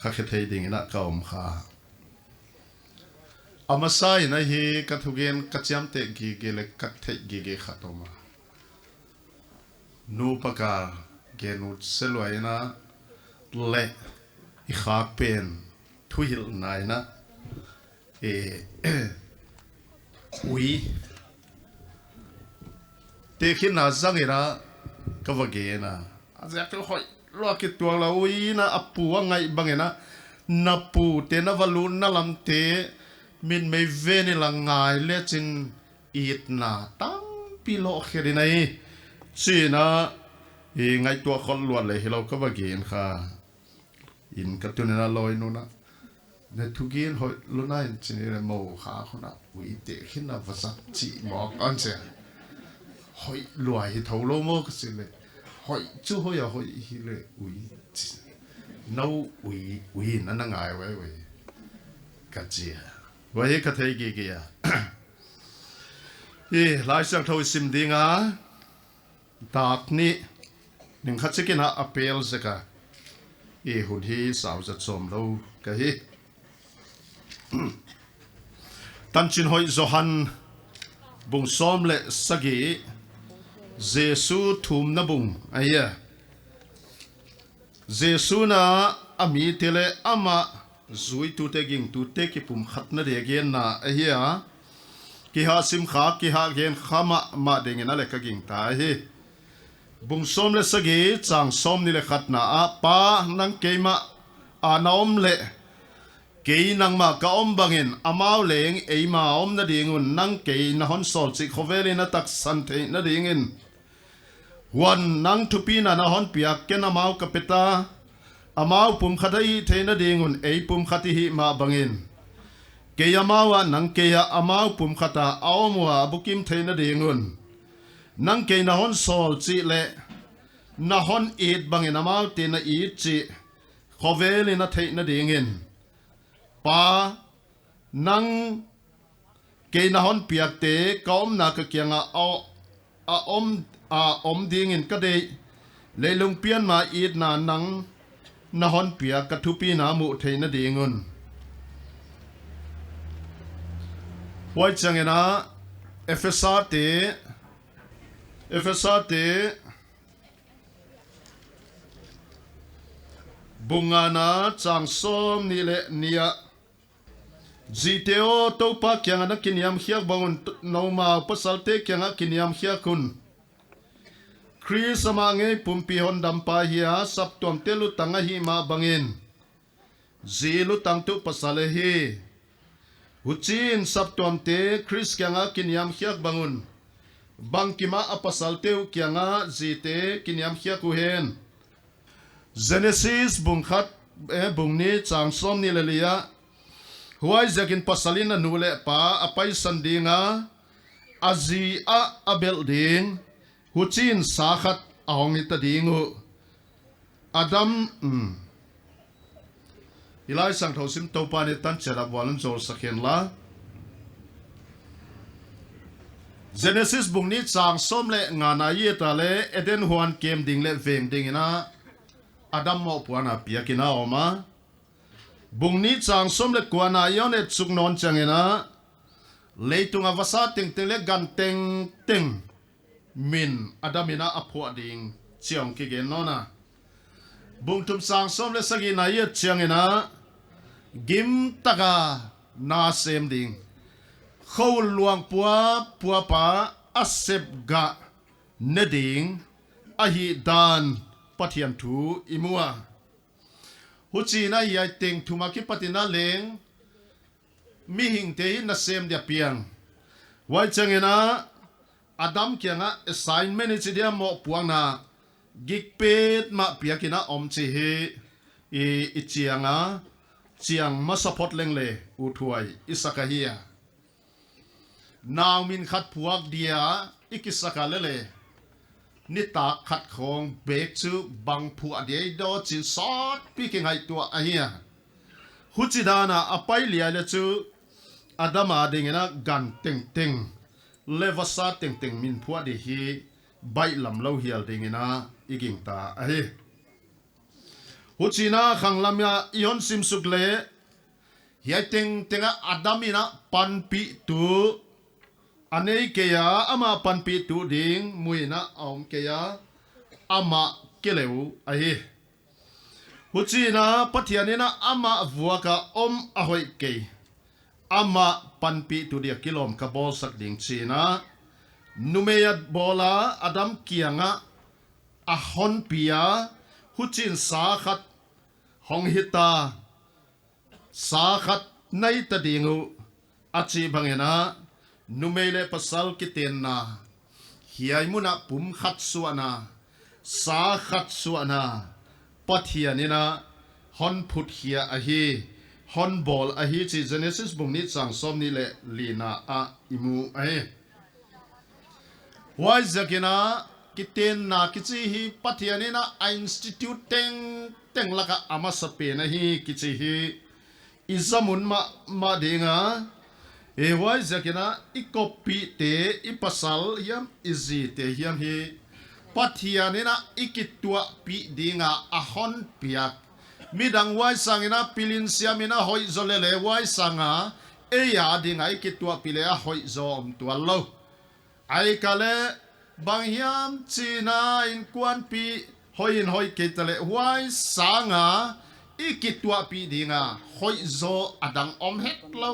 kha khethei ding na ka om kha amasai na hi ka thugen ka cham te gi gele ka thei gi ge khatoma nu pakar genu selwaina le I khak pen thuil naina ui te khi na zangira ka wagena azak to hoi lo ki tuang la ui na apu ngai bangena na pu te na valun na lam te min me veni la ngai le chin it na tang pi lo kheri nai china ngai to khol lo le hilo ka wagen kha in ka tunena loi no na ne thugin hoi lo na in chin re mo kha khona ui te khi na vasak chi mo an che hoi luai thâu lô mô cái gì hoi chú hoi à hoi hi lệ ui nấu ui nó ngài vậy vậy cái gì vậy cái thấy gì kìa lại sang thôi sim đi ngã tạc ni nhưng khát cái na apel sẽ cả hụt hi sao giật xôm đâu cái tan chín hội Johan bung xóm lệ sagi Giêsu thum na bung ayah Giêsu na ami tele ama zui tu te ging tu te ki pum khat na de gen na ayah ki ha sim kha ki ha gen khama ma de ngena le ka ging ta hi bung xóm lệ sagi chang xóm ni le khat na a pa nang keima anom le kei nang ma ka om bangin amau leng ei ma om na dingun nang kei na hon sol chi khoveli na tak san the na dingin wan nang thupi na na hon piak ken amau kapeta amau pum khatai the na dingun ei pum khati hi ma bangin kei amawa nang keya amau pum khata awmwa bukim the na dingun nang kei na hon sol chi le na hon eat bangin amau te na eat chi khoveli na the na dingin pa nang ke na hon piak te kaom na ka kyanga om ding in ka de leilung pian ma it na nang na hon piak ka thupi na mu theina dingun wai changena efesa te bungana chang som ni le nia Ziteo topa kyang na kiniam hiak bangun noma pasalte kyang kiniam hiakun Chris amange pumpi hon dampa hia sap tuam telu tanga hi ma bangin zilu tangtu pasale hi huchin sap tuam te Chris kyang kiniam hiak bangun bangkima apasalte kyang zite kiniam hiaku hen Genesis bungkhat bungni chang som ni lelia huai zakin pasalina nule pa apai sandinga azi a building huchin sakhat aong ita dingu adam ilai sang thosim topa ne tan chera walan jol sakhen la Genesis bungni chang som le ngana ye ta le eden huan kem ding le veng ding ina adam mo puana piakina oma bungni chang som le kwana yone chuknon changena leitunga vasa ting ting le gan teng teng min adamina apho ding chiang ki gen nona bungtum sang som le sagi na ye changena gim taka na sem ding khol luang pua pa asep ga neding ahi dan pathian thu imua huchi na yai teng thuma ki patina leng mi hing te na sem dia piang wai changena adam kyanga assignment chi dia mo puang na gikpet ma piakina om chi he e chianga chiang ma support leng le u thuai isaka hiya naw min khat puak dia ikisaka le ni ta khat khong bek chu bang phu ade do chin sot pi ke ngai tua ahia huchidana apai lia le chu adama dingena gan teng teng levasa teng teng min phu ade hi bai lam lo hial dingena iging ta ahi huchina khanglam ya ion sim sukle hiai teng tenga adamina pan pi tu anei keya ama panpi tu ding muina aum keya ama keleu ahi huchina pathianina ama vuaka om ahoi ke ama panpi tu dia kilom ka bol sak ding china numeyat bola adam kianga ahon pia huchin sa khat hong hita sa khat nai ta dingu achi bangena numele pasal kiten na hiai muna pum khat suana sa khat suana pathianina hon phut hia ahi hon bol ahi chi Genesis bungni chang som ni le lina a imu ai wai zakina กิเตนนากิจิฮีปัทยานีนะinstituteเต็งละกะอามาสเปนะฮีกิจิฮีอิสมุนมาเดงาเอวายจักนะอีกปีเตอีปัสสัลยามอิจีเตยามฮีปัทยานีนะอีกิตัวปีเดงาอาฮอนเปียกมีดังวายสังนะปิลินเซียมินะหอยโซเลเลวายสังาเอียเดงาอีกิตัวปิเลหอยโซมตัวโลไอกะเลบางยามจีนาอินกวนปีหอยเกตเลวายสังาอีกิตัวปีเดงาหอยโซอดังอมเฮ็ดโล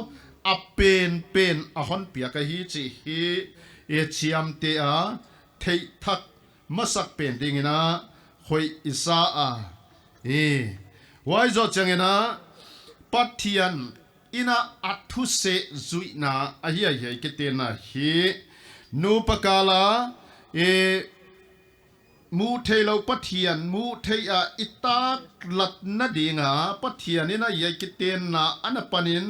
a pen a hon pia ka hi chi hi e chiam te a thei thak masak pen ding ina hoi isa a e wai zo changena pathian ina athu se zuina a hi hi ke te na hi nu pakala e mu thei lo pathian mu thei a itak lat na dinga pathian ina ye ke te na anapanin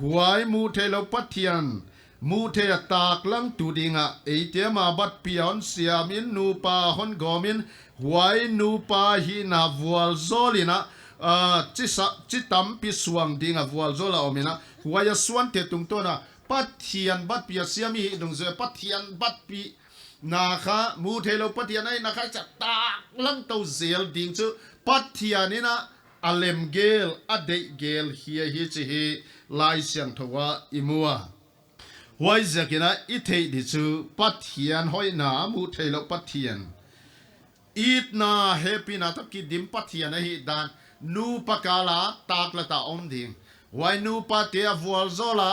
huai mu the lo pathian mu the tak lang tu dinga eite ma bat pion siamin nu pa hon gomin huai nu pa hi na vual zolina chitam pi suang dinga vual zola omina huai suan te tung to na pathian bat pi siami dong ze pathian bat pi na kha mu the lo pathian ai na kha cha tak lang to zel ding chu pathian ni na alem gel ade gel hi chi hi lai siang thowa imua wai zakina ithei di chu pathian hoi na mu theilo pathian it na happy na tak ki dim pathian hi dan nu pakala takla ta om ding wai nu pa te avol zola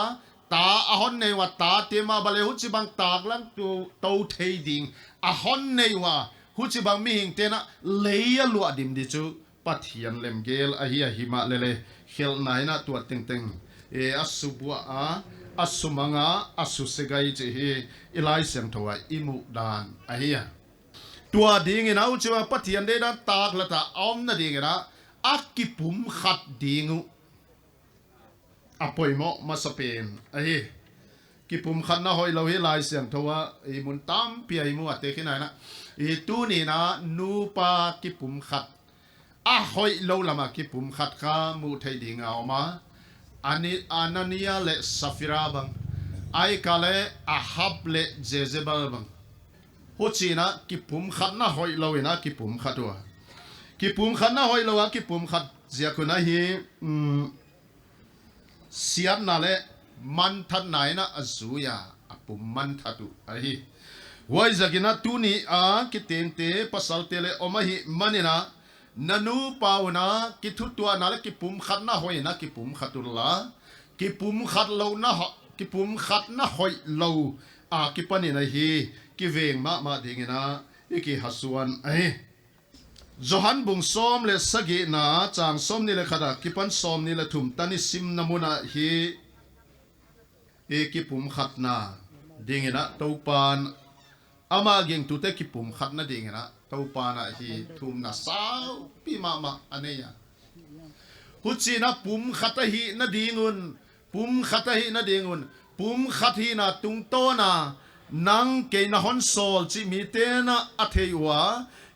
ta ahon nei wa ta te ma bale hu chi bang tak lang tu to thei ding ahon nei wa hu chi bang mi hing te na leia lu adim di chu pathian lem gel a hi ma lele khel nai na tu teng teng e asubwa a asumanga asusegai che he ilai sem thowa imu dan a hiya tua ding ina u chewa pathian de dan tak la ta om na ding ina akipum khat dingu apoimo masapen a hi kipum khat na hoi lo hi lai sem thowa e mun tam pi ai mu ate khina na e tu ni na nu pa kipum khat a hoi lo lama kipum khat kha mu thei ding a ma ani anania le safira bang ai kale ahab le jezebel bang hochina kipum khat na hoi lo ina kipum khatwa kipum khat na hoi lo wa kipum khat zia kuna hi siam na le man that nai na azuya apum man thatu ai wai zakina tuni a kitente pasal tele omahi manina nanu pauna ki thutua na ki pum khat na hoi na ki pum khaturla ki pum khat lo na ki pum khat na hoi lo a ki pani na hi ki veng ma dingina iki hasuan ai johan bung som le sagi na chang som ni le khada ki pan som ni le thum tani sim namuna hi e ki pum khat na dingina topan ama geng tu te ki pum khat na dingina tau pana hi thum na sao pi mama aneya huchi na pum khata hi na dingun pum khata hi na dingun pum khathi na tung to na nang ke na hon sol chi mi te na atheiwa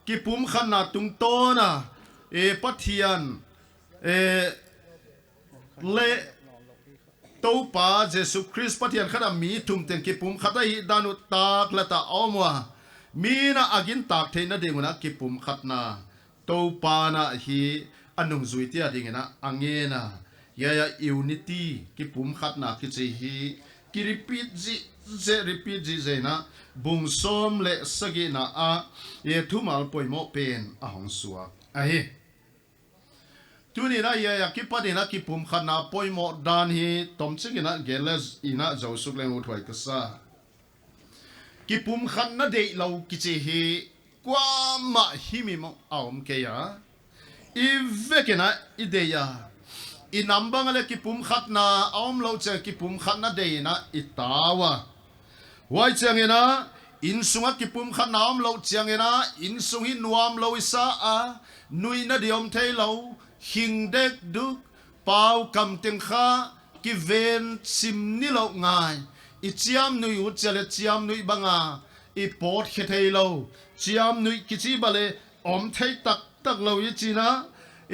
ki pum khan na tung to na e pathian e le tau pa jesu christ pathian khada mi thum ten ki pum khata hi danu tak lata omwa mina agin tak theina dinguna kipum khatna to pana hi anung zuitia dingena angena ya unity kipum khatna ki che hi ki repeat ji zena bung som le sagina a ye thumal poimo pen a hong suwa a hi tuni na ya ki padina kipum khatna poimo dan hi tom chingina geles ina josuk le uthwai ka sa ki pum khat na de lo ki che hi kwa ma hi mi mo aum ke ya I vekena ideya I nambang ale ki pum khat na aum lo che ki pum khat na de na itawa wai changena in sunga ki pum khat na aum lo changena in sung hi nuam lo isa a nui na diom thei lo hing dek du pau kam teng kha ki ven sim ni lo ngai I chiam nui u chale chiam nui banga I pot khethei lo chiam nui kichi bale om thei tak tak lo yi china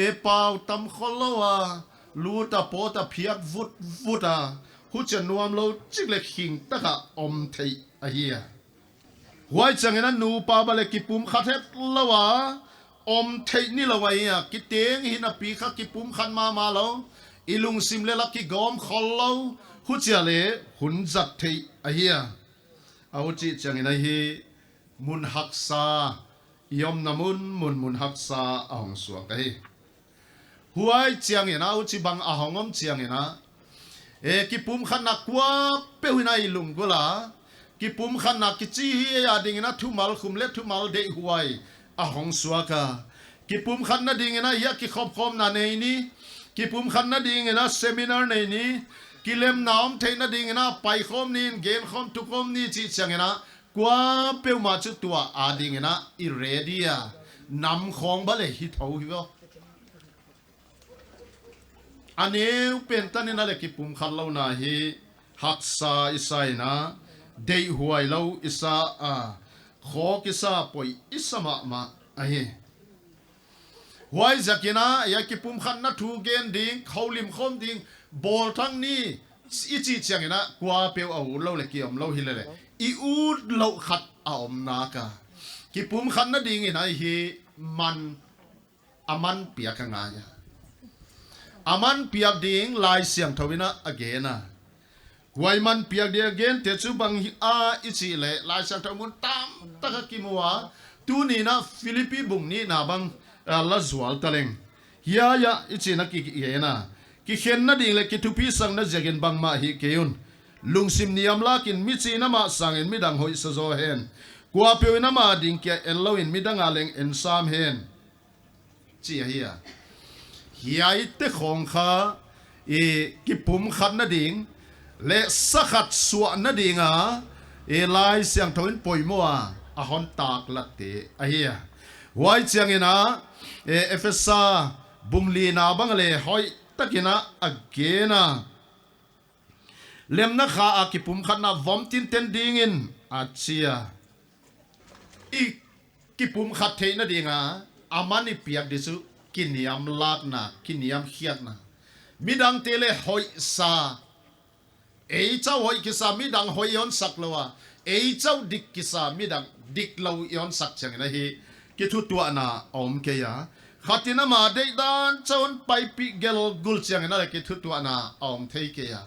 e pau tam khol lo wa lu ta po ta phiak vut vuta hu chen nuam lo chik le khing taka om thei a hia huai changena nu pa bale ki pum khathet lo wa om thei ni lo wa ya ki teng hi na pi kha ki pum khan ma lo ilung sim le la ki gom khol lo hu chia le hun zat thei a hia au chi changena hi mun haksa yom namun mun haksa ahong suak kai huai chiang ena u chi bang ahongom chiang ena e ki pum khan na kwa pe huina ilung gola ki pum khan na ki chi hi ya ding na thu mal khum le thu mal de huai ahong suaka ki pum khan na ding ena ya ki khop khom na nei ni ki pum khan na ding ena seminar nei ni ki lem naom thei na ding ena pai khom nin gen khom tu khom ni chi chiang ena qua peu mà chút tua à đi nghe na iredia nằm khong bale hi thâu hi vô anh em bên ta nên là cái bùm khăn lâu na hi hắc sa isai na day huai lâu isa à khó kisa poi isa ma ai huai zakina ya cái bùm khăn na thu gen ding khâu lim khom ding bol thang ni ichi chiang na qua peu au lâu là kiam lâu hi le i ut lo khat a om na ka ki pum khan na ding in ai hi man aman pia ka nga ya aman pia ding lai siang thawina again na huai man pia de again te chu bang hi a ichi le lai siang thamun tam ta ka ki muwa tu ni na philippi bung ni na bang la zwal taleng ya ichi na ki ye na ki khen na ding le ki tu pi sang na jagen bang ma hi keun lungsim niam lakin mi chi na ma sang en midang hoi sa zo hen kwa pe na ma ding kya en lo in midang aleng en sam hen chi hiya hiai te khong kha e ki pum khat na ding le sakhat suwa na dinga e lai siang thoin poi mo a hon tak la te a hiya wai chiang ina e efesa bumli na bang le hoi takina agena lem na kha a ki pum khat na vom tin ten ding in a chia i ki pum khat the na dinga amani piak disu kiniam lak na kiniam khiat na midang tele hoi sa ei chau hoi ki sa midang hoi yon sak lowa ei chau dik ki sa midang dik lo yon sak chang na hi ki thu tua na om ke ya khatina ma de dan chon pai pi gel gul chang na ki thu tua na om thei ke ya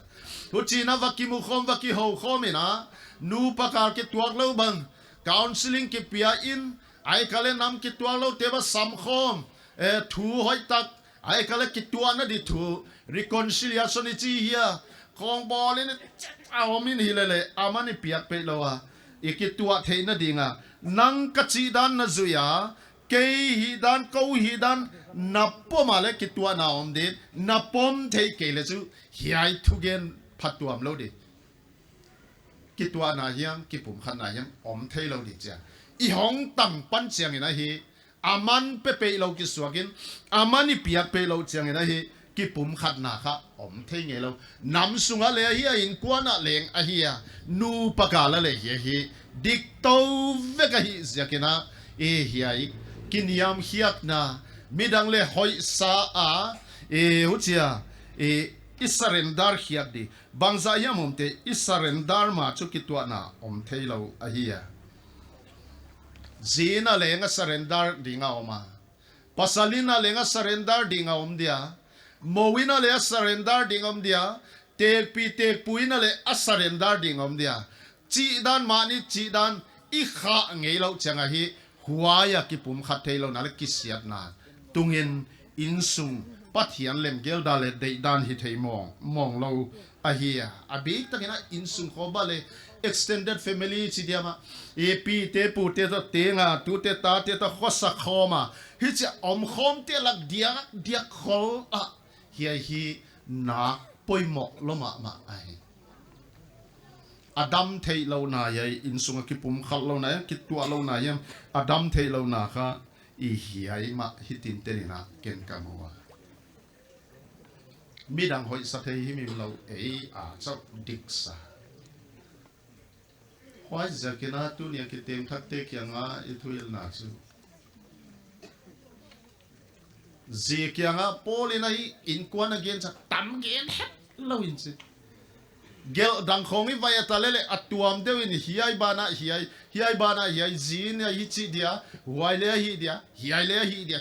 Huchina vaki mukhom vaki ho khomina nu pakar ki tuak lo bang counseling ki pia in ai kale nam ki tuak lo teba sam khom thu hoi tak ai kale ki tuak na di thu reconciliation chi hia khong bol in aomin hilele amani piak pe lo wa iki tuak thei na dinga nang ka chi dan na zuya ke hi dan ko hi dan napo male ki tuak na om din napom thei ke le chu hiai thu gen phát tuam lâu đi, cái tua na hiam, cái bùm khăn na hiam, thấy lâu đi cha, i hong tam pan chiang ina hi, aman pe lâu cái suakin, amani piak pe lâu chiang ina hi, cái bùm khăn na kha, thấy nghe lâu, nam sunga le hi in quan na leng a hi à, nu pakala le hi, dik tàu ve cái hi zakina, hi ai, kiniam hiat na, midang le hoi sa a, huchia, isarendar hiat di bangza ya momte isarendar ma chu kitwa na thailo ahia zina lenga surrender dinga oma pasalina lenga surrender dinga dia mowina le surrender dinga dia tek pi tek puina le surrender dinga dia chi dan mani chi dan i kha ngeilo changa hi huaya ki pum khat thailo na le kisiat na tungin insung pathian lem gel dale de dan hi thei mong lo ahia abik takina insung khobale extended family chi diama ep te pu te to tenga tu te ta te to khosa khoma hi cha khom te lak dia khol a hi na poimo loma ma ai adam thei lo na ye insung ki pum khal lo na ki tua lo na yam adam thei lo na kha i hi ma hitin te na ken ka mo mi dang hoi sa thei hi mi lo a chau dik sa why zakina tu ni ki tem thak te kya nga I thuil na chu zi kya nga polina hi in kwan again sa tam gen het lawin si gel dang khong I vai atalele atuam dewin hiai bana hiai zin ya hi chi dia wai le hi dia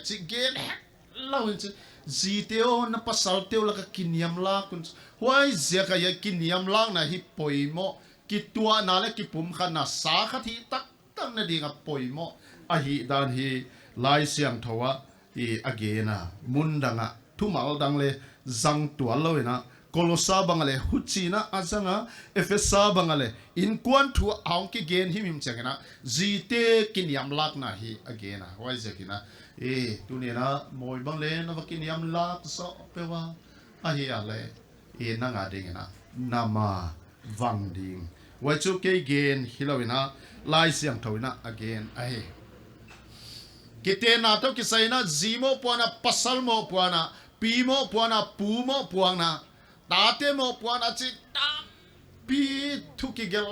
chi gen het lawin si zi teo na pasal teo la ka kiniam la kun why zaka ya kiniam lang na hi poimo ki tua na le ki pum khan na sa kha thi tak tak na dinga poimo a hi dan hi lai siang thowa I agena mundanga thumal dang le zang tua loina kolosa bangale huchina azanga efesa bangale in kwan thu aung ki gen himim changena zite kiniam lak na hi agena why zakina tunena moi bangle na kiniam lak so pewa a hi ale na nga dingena nama wang ding wai chu ke gen hilawina lai siang thoina again ai kite na to kisaina zimo puana pasal mo puana pimo puana pumo puana tate mo puana chi ta pi thu ki gel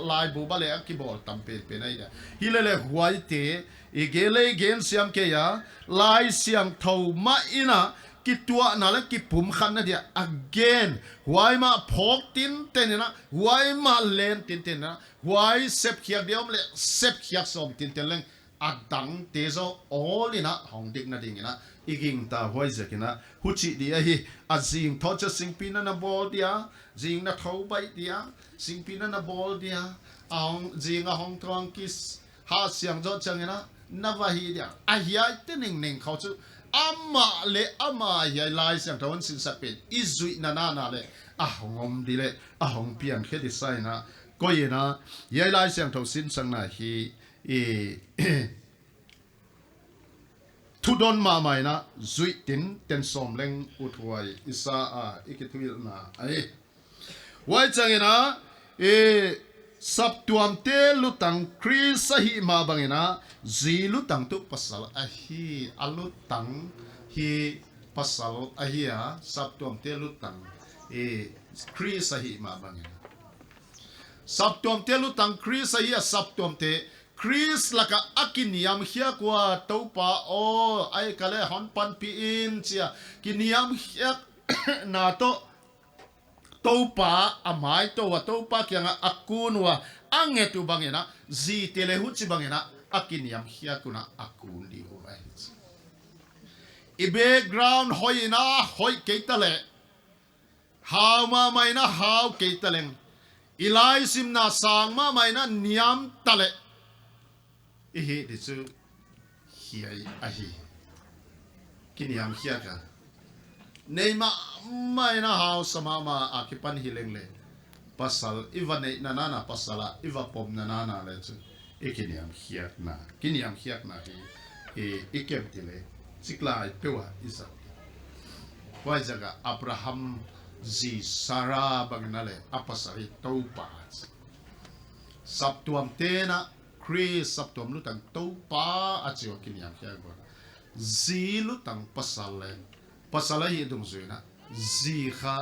lai bu bale ki bol tampe pe nai da hilele huai te e gele gen siam ke ya lai siam tho ma ina ki tua na la ki pum khan na dia again why ma phok tin ten na why ma len tin na why sep khiak diom le sep khiak som tin leng adang tezo all ina hong dik na ding ina iging ta why zakina huchi dia hi azing thocha singpina na bol dia jing na thau bai dia singpina na bol dia ang jing a hong thong kis ha siang jo changina na wa hi dia a hiai te ning khau chu ama le ama ya lai siang thon sin sa pen izui na le a hongom di le a hong pian khe di sai na ko ye na ya lai siang thon sin sang na hi thu don ma mai na zui tin ten som leng uthuai isa a ikithuil na ai wai changena sab tuam te lutang kris hi ma bangena zi lutang tu pasal ahi alutang hi pasal ahi a sab tuam te lutang kris hi ma bangena sab tuam te lutang kris hi a sab tuam te Chris laka akiniam hia kwa topa o ai kale hon pan pi in chia kiniam hia na to topa amai to wa topa kyanga akunwa ange tu bangena zi tele huchi bangena akiniam hia kuna akun di ho ai I background hoina hoi keitale how ma mai na how keitaleng ilai sim na sang ma mai na niam tale ihi disu hiai ahi kiniam hiaka neima mai na hau sama ma akipan hileng le pasal ivane nanana pasala ivapom nanana le chu ikiniam hiak na hi ikem tile sikla pewa isa wai jaga Abraham zi Sara bagnale apasari topa sabtuam tena Chris sabtuam lutang topa achio kiniam hiak zi lutang pasala hi dung zuina zi kha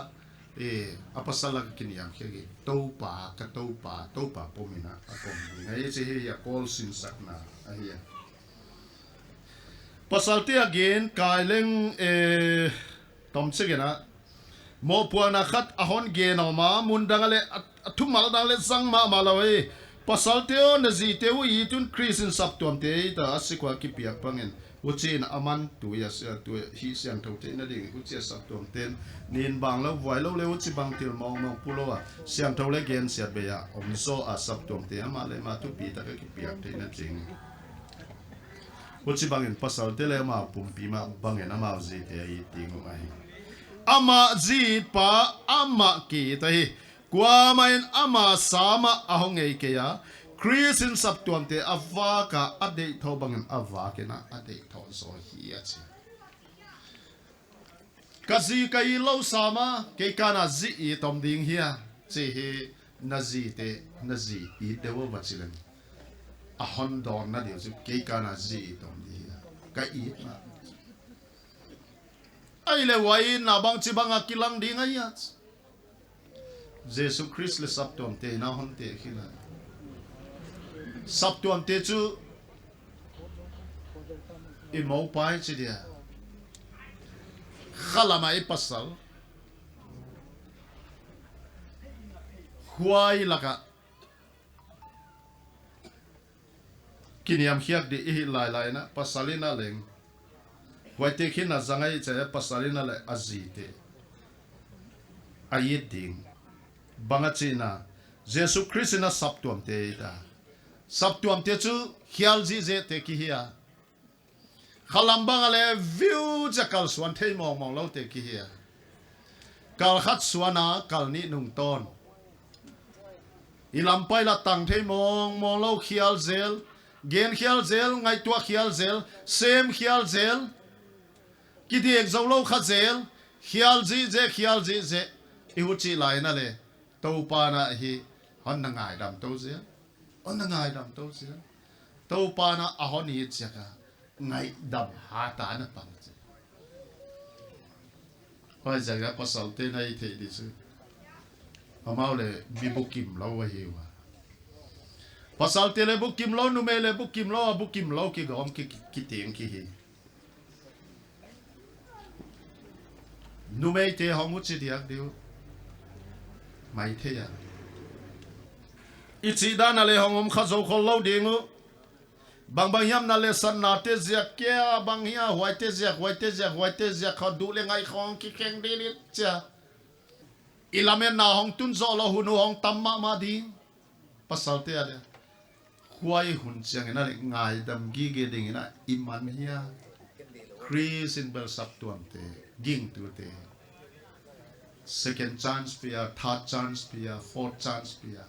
apasala kiniam hiak topa pomina apom ngai che hi ya kol sin sakna ahia pasalte again kaileng tom chegena mo puana khat ahon ge no ma mundangale thumal dangale sang ma malawe pasalteo na ziteu I tun Christian sabtuam te ta asikwa ki piak pangen uchin aman tu ya tu hi siang thau te na ding uchi sabtuam ten nin bang lo vai lo le uchi bang til mong pulowa siang thau le gen siat be ya omso a sabtuam te ama le ma tu pi ta ki piak te na jing uchi bangin pasalte le ma pumpi ma bangen ama zi te I tingu ai ama zi pa ama ki ta hi kwa main ama sama ahongei ke ya Christian sabtuam te avaka ade tho bangen avake na ade tho so hi achi kazi kai lo sama ke kana zi I tom ding hia che he nazi I dewo bachilen ahon don na dio su ke kana zi tom di ka I na ai le wai na bang chi bang akilang ding ai Jesus Christ le sabtuam te na hon te khina sắp tuần tết chú i mau pai chi dia khalama i pasal huai laka kiniam khiak di i lai lai na pasalina leng huai te khina zangai che pasalina le azite ayit ding bangachina Jesus Christ na saptuam te da saptuam te chu khial ji je te ki hia khalambang ale view jakal swan thei mong mong lo te ki hia kal khat swana kal ni nung ton ilampai la tang thei mong mong lo khial zel gen khial zel ngai tua khial zel sem khial zel ki di ek zo lo kha zel khial ji je i hu chi lai na le to pa na hi hon na ngai dam to zel on na ngai dam to zel to pa na a hon hi chaka ngai dam ha ta na pang che hoi jaga pasal te nai the di su amau le bi bukim lo wa hi wa pasal te le bukim lo nu me le bukim lo ki gom ki teng ki hi nu me te hong mu chi diak diu mai the ya ichi da na le hong om kha zo khol lo dingu bang yam na le san na te zia kya bang hia hwai te zia kha du le ngai khong ki keng di li cha ilamen na hong tun zo lo hunu hong tamma ma di pasal te ade huai hun chang na le ngai dam gi ge ding na iman hia Chris in bel sap tuam te ging tu te second chance pia third chance pia fourth chance pia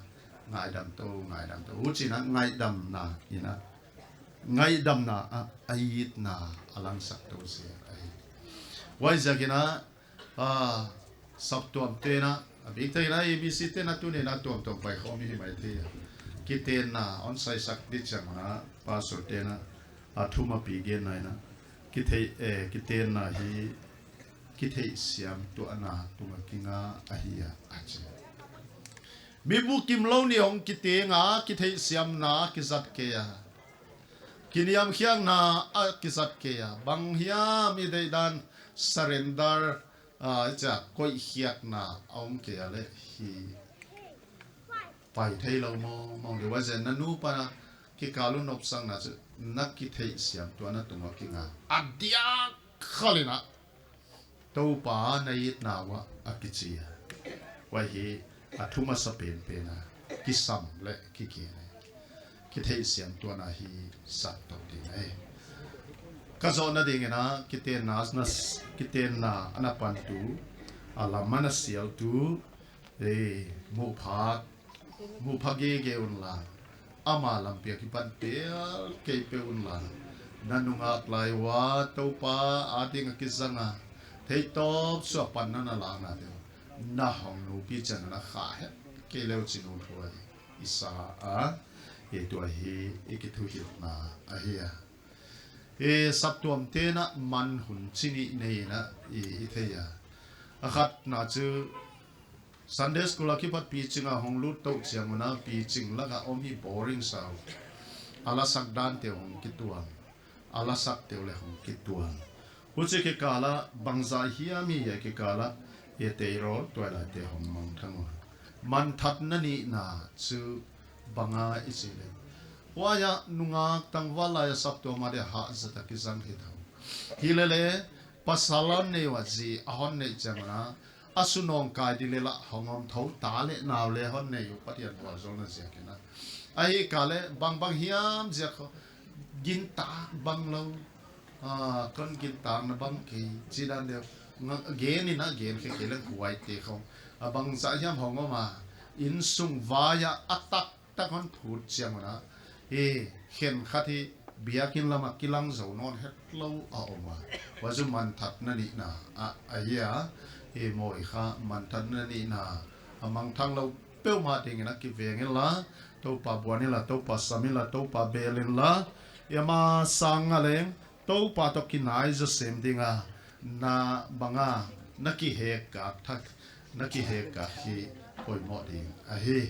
ngai dam to hu chi na ngai dam na ina ngai dam na ait na alang sak to se ai wai zakina sap tuam te na abi te na abc te na tu ne na tuam to pai khomi mai te ki te na on sai sak di chang na pa so te na athuma pi ge na na ki te na hi ki te siam tu ana tu ma kinga ahia ache mi bu kim lo ni ong ki te nga ki te siam na ki zat ke ya kiniam khiang na a ki zat ke ya bang hia mi dei dan surrender cha koi hiak na ong ke ya le hi pai thei lo mong de wa zen na nu pa ki kalu nop sang na chu nak ki thei siam tu ana tu ma kinga adia khalina to pa na yit na wa akichia wa hi athuma sapen pe na ki sam le ki ki ne ki thei siam tu na hi sat to di ai ka zo na ding na ki te na ana pan tu ala mana sial tu mu pha ge un la ama lam pe ki pan pe ke pe un la nanunga klai wa to pa ading ki zanga thei top so pan na la na de na hong nu pi chan na kha he ke leo chin nu thoi isa a e to hi e ki thu hi na a hi a e sap tuam te na man hun chini nei na i the ya a khat na chu Sunday school ki pat pi chinga hong lut to chiang na pi ching la ga omi boring sao ala sak dan te hong ki tuang ala sak te le hong ki tuang uche ke kala bangza hiami ya ke kala e te ro to la te hong mong thang man that na ni na chu banga isile waya nunga tang wala ya sap to ma de ha zata ki zang hi thau hilele pasalan ne wa ji ahon ne changna asunong kai di le la hongom thau ta le naw le hon ne yu patian wa zon na sia kena ai kale bang hiam je kho gin ta bang lo kon gin ta na bang ki chi dan de ge ni na ge ke le kuai te kho bang sa hiam hong ma in sung vaya atak ta kon phut chiang na e khen khathi biakin lama kilang zo non het lo a oma wazu man that na ni na a ya e moi kha man that na ni na amang thang lo pe ma ding na ki veng la to pa buani la to pa samila to pa belin la yama sang aleng to pa to kinai zo sem dinga na banga na ki he ka thak na ki he ka hi poi mo ding a hi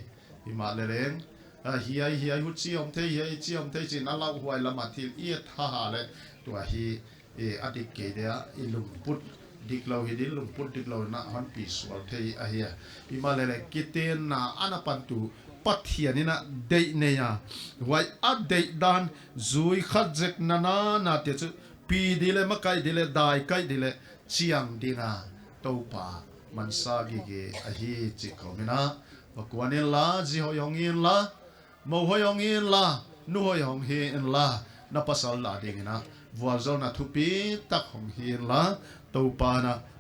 i ma le leng hi ai hu chi om the hi chi om the chin ala huai lama thil i tha ha le tua hi adik ke dia ilum put diklo hi dilum put diklo na han pi swal the a hi i ma le kiten na anapantu pathianina dei ne ya wai a dei dan zui khajek nana na te chu pi dile makai dile dai kai dile chiang dinga topa mansa gi a hi chi khomina bakwanin la ji hoyong in la mo hoyong in la nu hoyong hi in la na pasal la dingina vualzo na thupi tak hong hi in la topa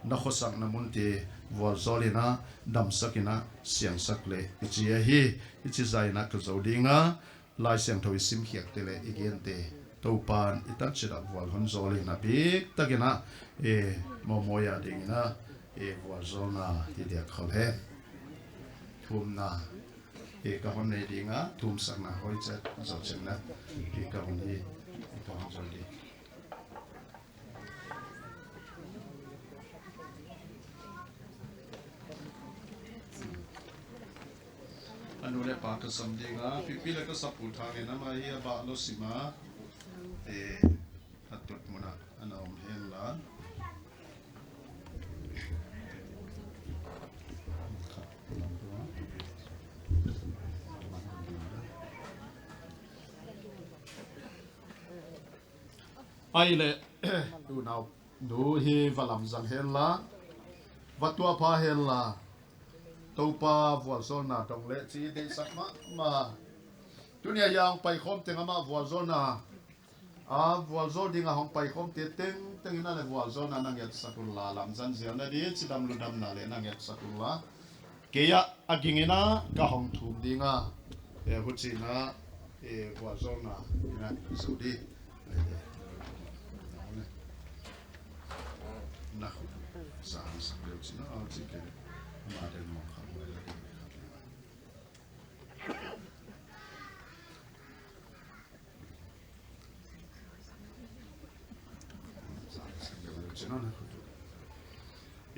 na khosak na munti vualzolina damsakina siang sakle ichi hi ichi zaina ka zodinga lai siang thoi sim khiak tele igente topan itan chira vual hon zolina big takina momoya dingina vualzona ti dia khole thum na ka hon nei dinga thum sakna hoi cha zo chena ka hon hi ka hon zoli anu le pa ka samdinga pipi le ka sapu thange na ma hi ba lo sima atut muna anom hela ai le du nau du hi valam zang hela vatua pa hela topa vualzol na dong le chi de sakma ma tunia yang pai khom tenga ma vualzol na a vualzol dinga hong pai khom te teng ina le vualzol na nanget sakula lam zan zia na di chidam ludam na le nanget sakula keya agingina ka hong thum dinga huchina vualzol na ina sudi na sa sa le china a chi ke ma den mo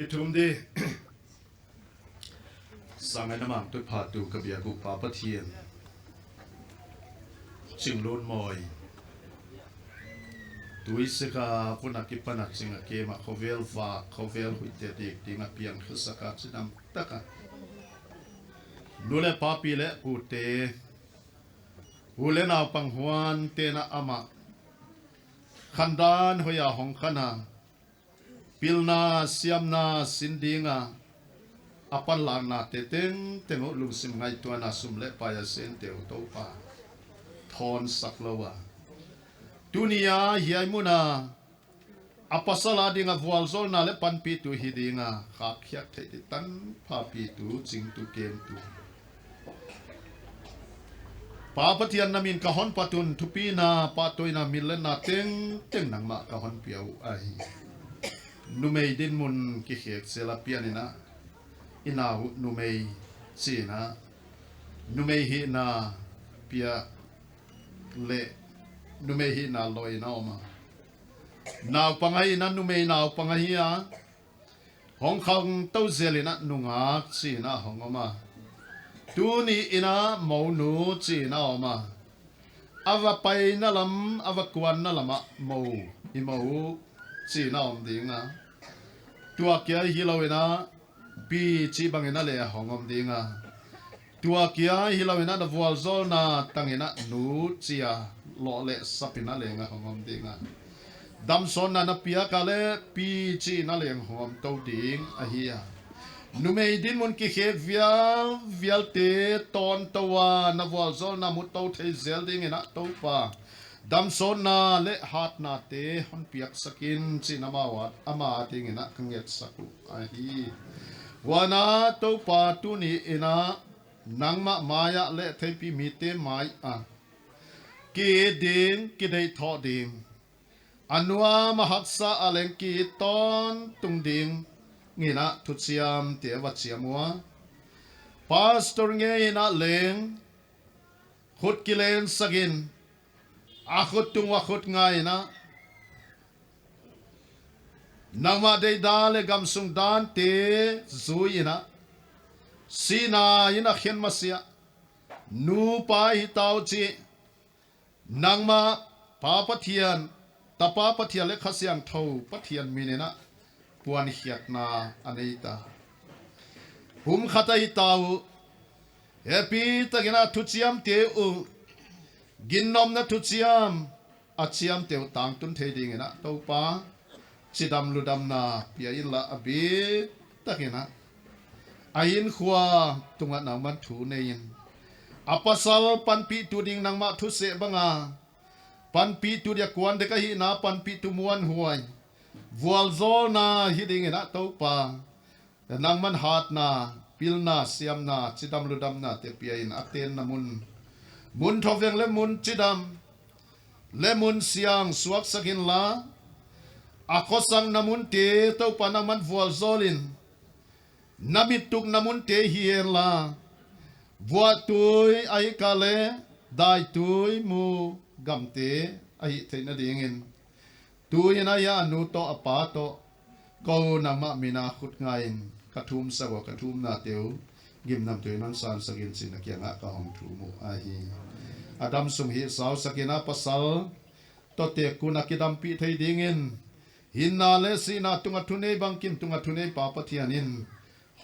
itum di sangai namang tu phatu kabia ku pa pathian chinglon moi tuiseka punaki panak singa kema khovel va khovel huite dik dinga piang khsaka chinam taka lule papi le ute ule na panghuan te na ama khandan hoya hong khana pilna siamna sindinga apan lana te tengo lungsim ngai tuana sumle paya sen te utopa thon saklawa dunia hiai muna apasala dinga vualzol na le panpi tu hidinga khakhiak the tan phapi tu ching tu kem tu papatian namin kahon patun thupina patoina milena teng nangma kahon piau ai numei din mun ki khek sela pianina inau numei sina numei hi na pia le numei hi na loi na oma nau pangai na numei nau pangai ya hong khang tau zelina nunga sina hongoma tuni ina monu china oma ava pai na lam ava kwan na lama mo imau china om dinga tua kia hilawena pi chi bangena le hongom dinga tua kia hilawena da vualzol na tangena nu chia lo le sapina le nga hongom dinga damson na pia kale pi chi na le hongom to ding ahia numei din mun ki khek vial te ton towa na vualzol na mu to the zel ding ena to pa damson na le hat na te hon piak sakin chinamawat ama ting ina kanget saku ahi wana to pa tu ni ina nangma maya le thepi mi te mai a ki ding ki dei tho ding anua mahaksa aleng ki ton tung ding ngina thuchiam te wachiamwa pastor nge ina leng khut kilen sagin akhut tung wa khut ngai na nangma dei dale gam sung dan te zuina sina ina khen masia นูปายเต้าจีนางมาป้าปะเทียนตาป้าปะเทียนเล็กขเสียงเท่าปะเทียนมีเนี่ยนะปวนเขียดนาอันนี้ตาหุมขัดไอเต้าเอปีตะกินาทุจิยมเตอุกินนมนะทุจิยมอาจิยมเตวต่างตุนเทดิงนะเต้าป้าชิดำลุดำนาเปียอินละอบีตะกินะอายินขวาตุงะนางมันถูเนยินอปัสสาวปันปีตูดิงนางมาทุเสบังอาปันปีตูเดียกวนเด็กหินาปันปีตูมวนหวยวัวโซนาฮิดิงนะเต้าป้านางมันหาดนาปิลนาเสียมนาจิดำลุดำนาเตปียอินอักเตนนามุนทอเวงเลมุนจิดำเลมุนเสียงสวกสกินลาอาคสังนามุนเตเต้าป้านางมันวัวโซลินนามิตุกนามุนเตฮีเอลาวัวตุยไอกาเลได้ตุยมูกัมเตไอเทนดิ่งินตุยนายานุโตอปาโตกูนามามินาขุดไงกระทุมสวกระทุมนาเตียวกิมนำตุยนันสานสกินสินักยังะกะหงทูมูอาฮีอดัมสุมหิสาวสกินาปัสสาวโตเตกุนักิดัมปีเทดิ่งินหินนาเลสีนาตุงทุเนบังกิมตุงทุเนปาปะเทียนิน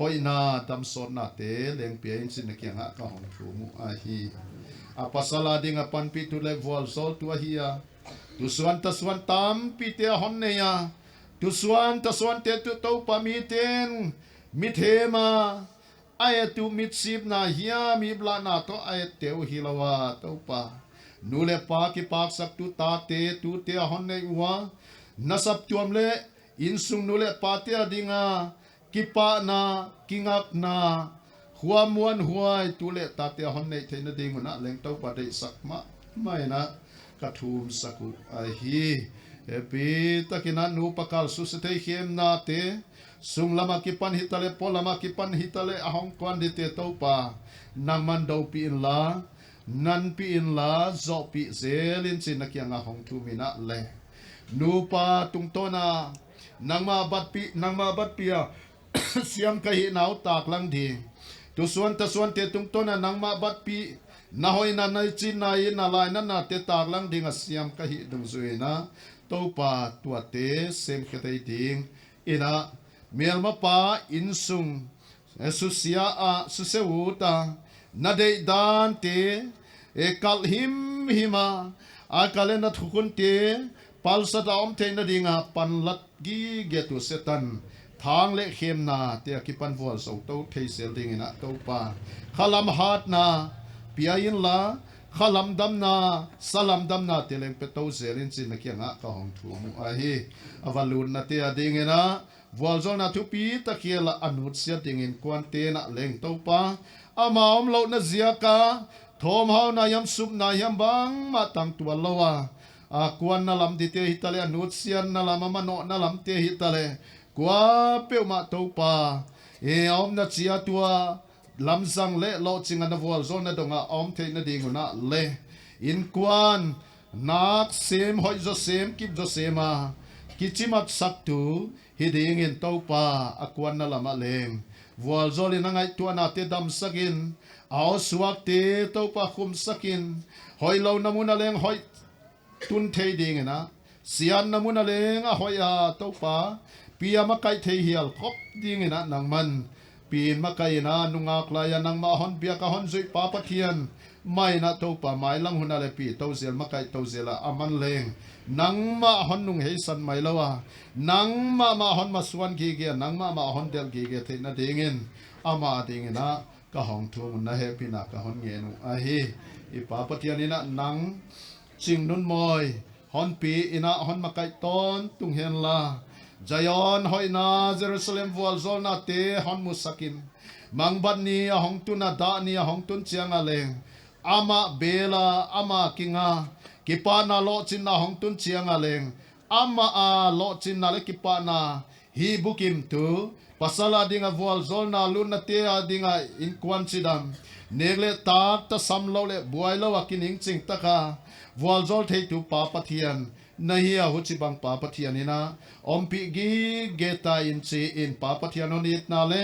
หอยนาดำสดนาเตเลงเปียนสินเกียงะกะหงทูมุอาฮีอาปัสลาดิงอปันปิตุเลวัลโซลตัวฮียตุสวนตะสวนตามปิเตหอนเนียตุสวนตะสวนเตตุโตปามีเตนมิเทมาไอตุมิดสิบนาฮียมีบลานาโตไอเตวฮิลาวาโตปานูเลปากิปากสักตุตาเตตุเตหอนเนวานัสับจวมเลอินซุงนูเลปาเตดิงาkipa na kingak na huwa muan huai tule tate hon nei theina ding na leng to pa dei sakma mai na kathum saku ai hi epi takina nu pakal su se thei khem na te sung lama kipan hitale polama kipan hitale ahong kwan de te to pa nang man do pi in la nan pi in la zo pi zelin sin na kyanga hong tu mina le nu pa tung to na nang ma bat pi siam kahi nau tak lang di tu suan ta suan te tung to na nang ma bat pi na hoi na nai chin na in na lai na na te tak lang ding a siam kahi dung zui na to pa tua te sem khatai ding ina mel ma pa in sung su sia a su se u ta na dei dan te e kal him hima a kalen na thukun te pal sa da om the na dinga pan lat gi ge tu setanทางเละเข้มนาเตียกิปันวัวสาวโตเทเซลดิงนะโตปาขลัมฮาดนาปียอินลาขลัมดำนาสลัมดำนาเตเลงเปโตเซลินสินเกียงะกะหงทูมุอาฮีอวัลุนนาเตียดิงนะวัวจอนาทุปีตะเคียละอนุเสียดิงอินกวนเตนะเลงโตปาอามาอมโลนะเซียกาทอมเฮานายำซุบนายำบังมาตังตัวละวะอากวนนาลำดิเตหิตะเลอนุเสียนนาลามมะโนนาลำเตหิตะเลกว่าเปียวมาตัวป่าอมนัดเสียตัวลำสังเละโลจิงอันวัวโซนดงอมเทนดิ่งนะเละอินกวนนักเซมหอยโจเซมกิบโจเซมากิจิมัดสักตูฮิดิ่งอินตัวป่าอากวนนั่นละมาเลงวัวโซลินังไงตัวนาเตดำสักินเอาสวักเตตัวป่าคุมสักินหอยเรานามุนเลงหอยตุนเทดิ่งนะเสียนนามุนเลงหอยตัวป่าปียมาไกเทียลคบดิ้งนะนังมันปีนมาไกนะนุงากลายนังมาฮอนเปียกฮอนซุยปาปะเทียนไม่นะโตปะไม้ลังหุนอะไรปีโตเซลมาไกโตเซลอามันเลงนังมาฮอนนุงเฮสันไม่ละวะนังมาฮอนมาสวนกีเกียนังมาฮอนเดลกีเกียเทนะดิ้งินอามาดิ้งนะก็ห้องทุ่งนะเฮปีนะก็ฮอนเงนุอาฮีอีปาปะเทียนนี่นะนังจิงนุนมอยฮอนปีอินะฮอนมาไกตอนตุงเฮนลาจายอนหอยนาเยรูซาเล็มวัวโซนาเตฮอนมุสกินมังบันนีหงตุนาดานีหงตุนเชียงอาเลงอามาเบลาอามากิงากิปานาโลจินนาหงตุนเชียงอาเลงอามาอาโลจินนาเลกิปานาฮีบุกิมตูปัสลาดิงาวัวโซนาลุนนาเตอาดิงาอินควันซิดัมเนกเลตากตะซัมโลเลบวยโลวากินิงจิงตะกาวัวโซเทตุปาปะเทียนนาฮีอาหุจิบังปาปะเทียนินะอมปิกีเกตาอินซีอินปาปะเทียนอนิตนาเล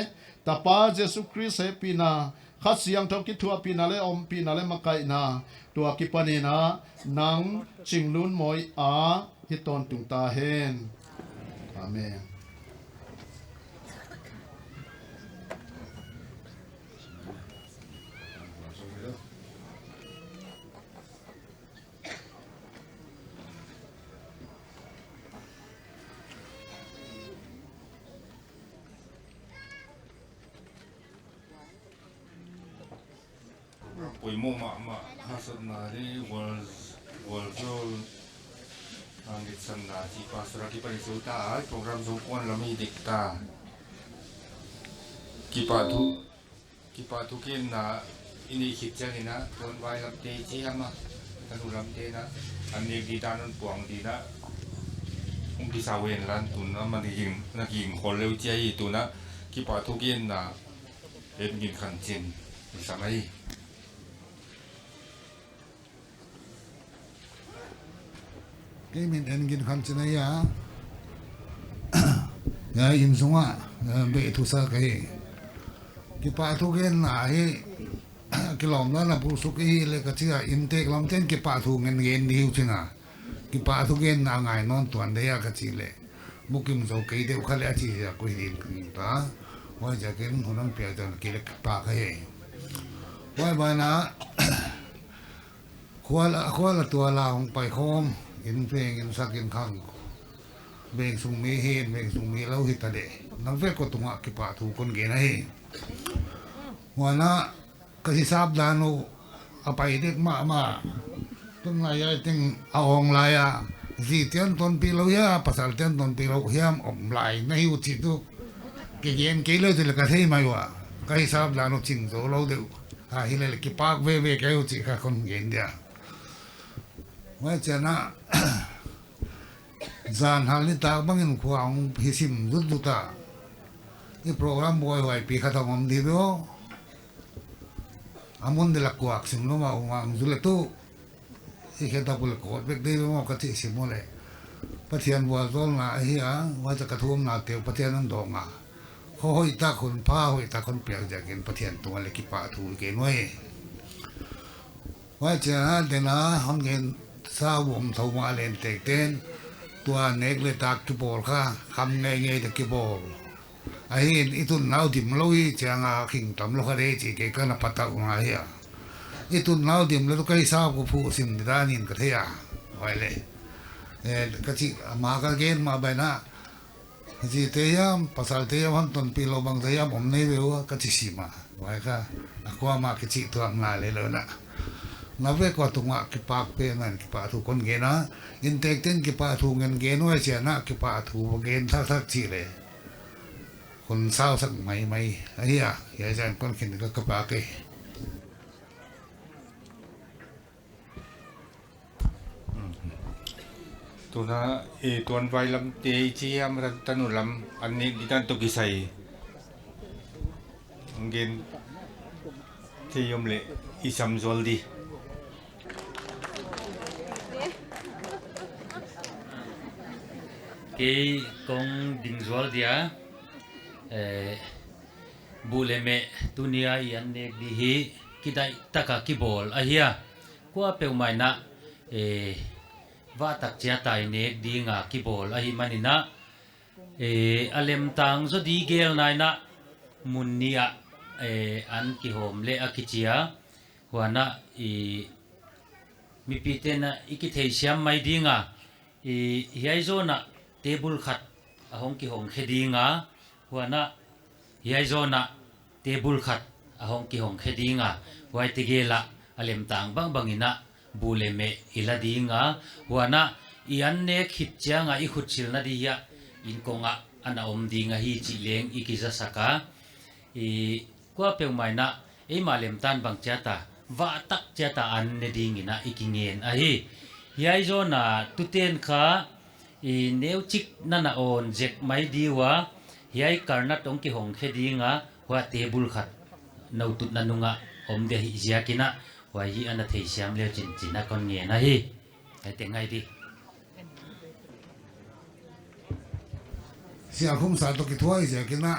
ตาปาเจสุคริสเฮปินา ข้าเสียงทองคิดทัวปีนาเลอมปีนาเลมาไกนาตัวกิปนีนานังจิงลุนมอยอาฮิตอนตุงตาเฮนอาเมนปุยโมมาฮัสนาดีวอลทางดิสันนาที่ปัสระที่ปริสุทธาโปรแกรมสุขวันละมีดิกตากิปาทุกินนะอินิคิดจังนะคนไว้ลำเตเจียมาท่านอุลำเตนะอันนี้ดีตานันปวงดีนะองค์ที่สาวเวนลันตุนนะมันยิงนักยิงคนเร็วเจียตุนะกิปาทุกินนะเป็นยิงขันจินสมัยcái mình ănกินขันจะไหนยะยาอินสงะเบทุสาcái cái pa thu cái này cái lòng đó là phụ súc cáiเลยก็เชื่อ intake ลำเต้นcái pa thuเงินดีอยู่จริงอ่ะcái pa thu cáiน่าไงนอนตัวเดียวก็จีเลยบุกิมโซcáiเดียวเขาเลยจีจะคุยดีกันตาว่าจะกินคนนั้นเปลี่ยนตัวกินปากให้ว่าบ้านนะควาละตัวเราไปโคมอินเพลงอินสักอินข้างเบงสุงมีเฮนเบงสุงมีเล่าหิตาเดนังเวกตุงะกิปะถูคนเกนะเฮวันน่ะก็สิทราบดานุเอาไปเด็กมาต้นนายติงเอาองลายสิเตียนต้นปีเราเฮียภาษาเตียนต้นปีเราเฮียมอมลายในอุจิตุเกเย็นเกลือจะเลยก็เทไม่ว่าก็สิทราบดานุจิงโซเราเดียวฮิเลกิปากเวเกอุจิค่ะคนเย็นเดียว่าจะน่ะจานฮันลิตาบางอินขวางพิสิมดุตาอีโปรแกรมบอยไว้ปีขัดองดีด้วยอามุนเดลักกวักสิมโนมาอุมาจุเลตุอีเคตาบุลโคดเบกดีด้วยมากระติสิมโมเลปะเทียนบัวโซลนาเฮียว่าจะกระทุ่มนาเตียวปะเทียนนั้นดองเขาหอยตาคนผ้าหอยตาคนเปียกจากกินปะเทียนตัวเล็กกิปะถูกเกนไว้ว่าจะเดน่าห้องเงินสาวงเทวาเลนเตกเต้นตัวเน็กเลยตักจุบอลค่ะคำเงยตะกิบอลไอ้อีตุนนาวดิมลุยเจียงขิงตำลูกเรจิเกกันปัตตาอุมาเฮียอีตุนนาวดิมแล้วก็ไอ้สาวกูพูดสิ่งด้านินก็เทียไว้เลยก็จิมาก็เกณฑ์มาไปนะจิเทียมภาษาเทียมวันต้นปีโลบังเทียมผมในเวลก็จิสิมาไว้ค่ะกูมาก็จิตัวงานเลยเลยนะนับเวกว่าตุงะกิปากเปนันกิปาถูคนเกนะอินเทคเต้นกิปาถูเงินเกนไว้เสียนะกิปาถูเกนทักจีเลยคนเศร้าสักไหมไอ้เหี้ยอย่าใจคนขินก็กิปาเกตัวน่ะตัวไวลำเตเจียมตันุลำอันนี้ดิฉันตุกิใส่เงินที่ยมเละอิซัมโซลดีcái con đình zual dia bule me tunia yan ne di hi kidai taka kibol ahia kwa pe mai na va tak chia tai ne di nga kibol ahi manina alem tang zo di gel nai na munia an ki hom le akichia wana mi pitena ikithei siam mai di nga hiai zo na table khat ahong ki hong khedi nga wana hiai zo na table khat ahong ki hong khedi nga wai tigela alem tang bang bangina bule me iladi nga wana ian ne khit cha nga I khutchil na di ya in konga ana om di nga hi chi leng ikiza saka kwa pe mai na e malem tan bang cha ta va tak cha ta an ne ding ina ikingen a hi hiai zo na tuten kha neu chik nana on jek mai diwa hiai karna tong ki hong khedi nga wa table khat no tut nanunga om de hi ziakina wa hi ana thei siam le chin china kon nge na hi ai te ngai diเสียคุ้มสาตกิทวยเสียกินนะ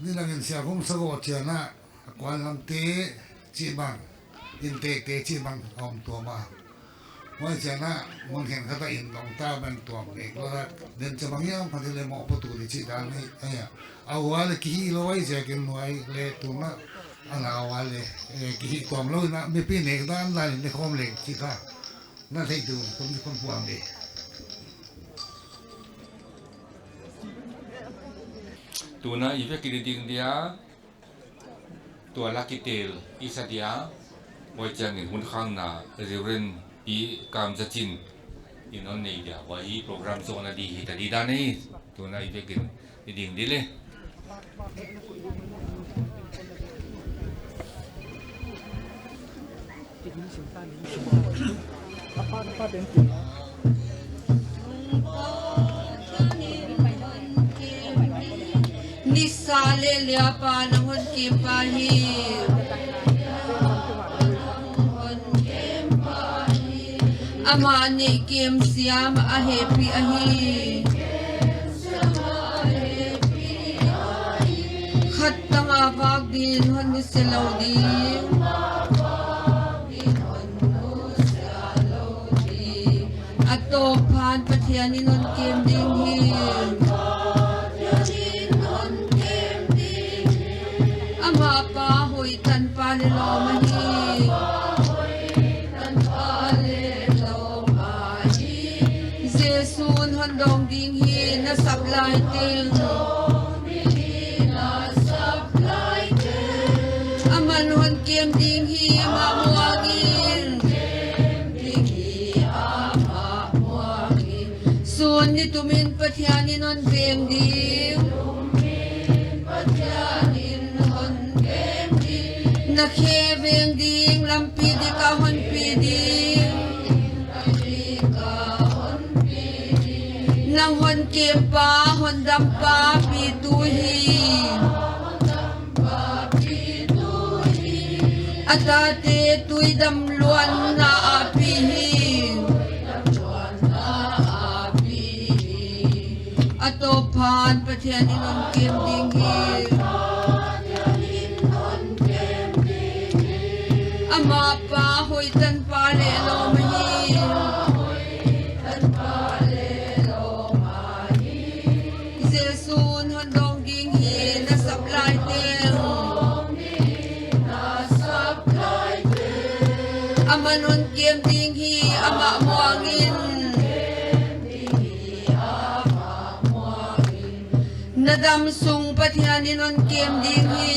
นี่นังเสียคุ้มสะกดเชียนะ quan làm tế chỉ bằng in tế tế chỉ bằng om tua mà mỗi chén á muốn hiện các cái in đồng ta bằng tua này là đến cho bằng nhau phần thì lấy mỏ bột thì chỉ đàn này ấy à awal ki lo ai je ke lo ai le tu na ana awal ki tom lo na me pi ne dan la ne khom le chi ka na thei tu kon puang de tu na ive kiding dia tua lakitel isadia moi chang in hun khang na reuren pi kam jachin inon nei dia wa hi program so na di hi ta di da nei tu na ive kiding dile Nisale liapa nahon kimpahi Amani kim siam ahepi ahi Khattang avag din hon nisilawdi Ato pan pathianin hon kim ding him Ama pa hoy tan pa le lo mahi Jesun hon dong ding hi na sablay ting Aman hon kiem ding hi ama muagin Sun ni tumin pathianin hon beng ding Na kheveng ding lampi di ka hon pi ding Nang hon kem pa hon dam pa pi tu hi Atate tui dam luan na api hi Ato pan pathian inon kem ding hi Ama pa hoy tan pa le lo mahi Jesun hon dong ding hi na sablay ting Ama nun kiem ding hi ama muangin Nadam sung pathianin nun kiem ding hi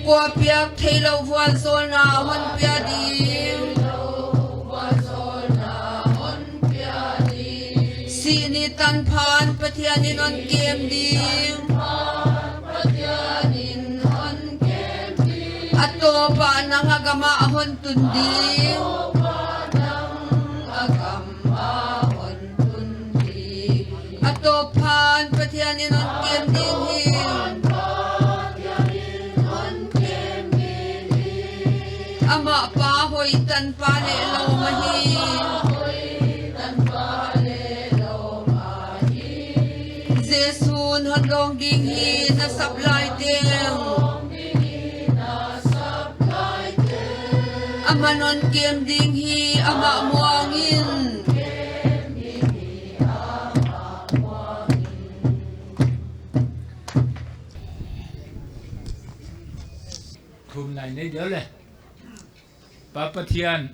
Kwa piak thay lau vuan sol na hon pia ding Sini tan pan pathianin hon kem ding Ato pa nang agama hon tunding Ato pan pathianin hon kem ding him Ama pa hoy tan pa le lo mahi Jesun hon dong ding hi na sablay ting Ama non kem ding hi ama muangin Hôm nay nấy đỡ lên Papa Thiên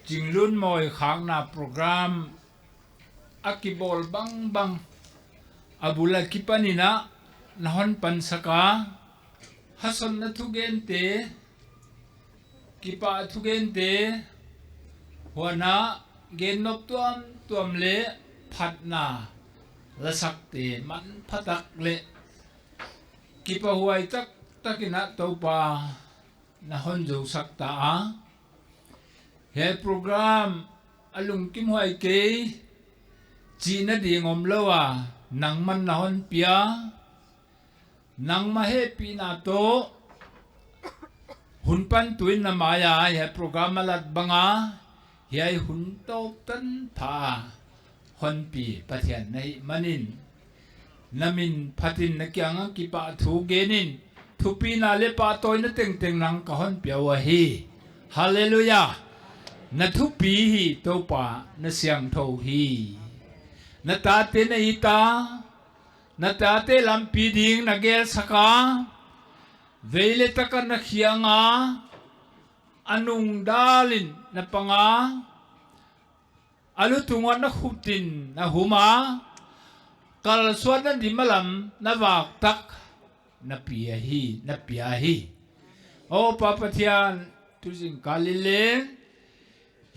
Trình luôn mồi kháng na program Akibol bang bang Abula kipanina Nahon pansaka Hason na tugente Kipa tugente Wana Genop tuam le Patna Lasak te man patak le Kipa huay takina taupa na honjo sakta a he program alung kim huay ke china di ngom lawa nang man na hon pia nang mahe pi na to hunpan tuin na maya he program alat banga he hun to tan pa ฮอนปีปะเทียนในมันินนามินพัตินนักยังกิปะทูเกนินทุปีนาเลปะตอยนเต็งเต็งนังกะฮอนเปียวะฮีฮาเลลูยานัทุปีฮีโตปานเสียงโทฮีนัตาเตนอิตานัตาเตลัมปีดิงนักเกลสกาเวเลตะกันนักเขียงาอนุงดาลินนับปังาอาลุตุงวันนักขุตินนักหุมากัลสวดนันดิมลัมนับวากตักนับปียฮีโอปะปะเทียนทุสิงกาลิเลน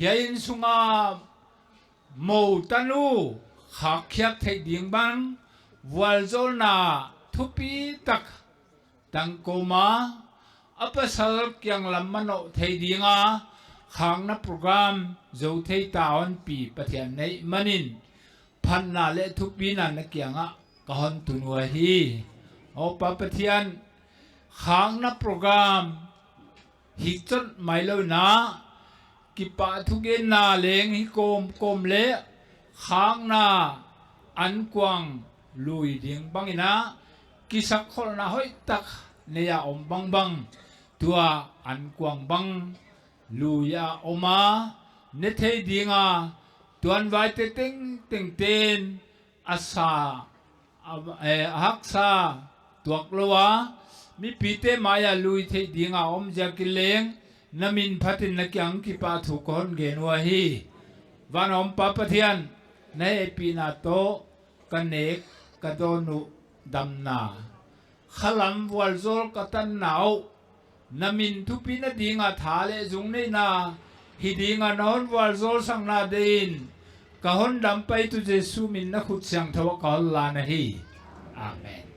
ยาอินสุงาโมตันูขักเขียกไทยดิ่งบังวัลโซนาทุปีตักตังโกมาอัปสารกยังลำมันโอไทยดิ่งาขังนับโปรแกรมโจไทยตาวันปีปะเทียนในมันินพันนาเลทุปีนันนักยังะกหอนตุนวะฮีโอปะปะเทียนขังนับโปรแกรมฮิจดไม่เลวนะกิปะทุกเกนาเลงฮิโกมเลข้างนาอันกวางลุยดิ่งบังอินะกิสักคนนะห้อยตักเนียอมบังตัวอันกวางบังลุยาอมาเนเทดิ่งตัวอันไว้เต็งอาซาฮักซาตัวกลัวมีปีเตมายาลุยเทดิ่งอมจากกิเลงนามินพัตินนักยังกิปะทุกคนเกนวะฮีวันอมปะปะเทียนในปีนาโตกันเนกกะโดนุดำนาขลัมวัลโซลกะตันหนาวนามินทุปีนาดีงาทาเลจุงในนาฮิดีงานอนวัลโซลสังนาเดินกะฮอนดำไปตุเจสุมินนักขุดเสียงทวะกอลลานะฮีอาเมน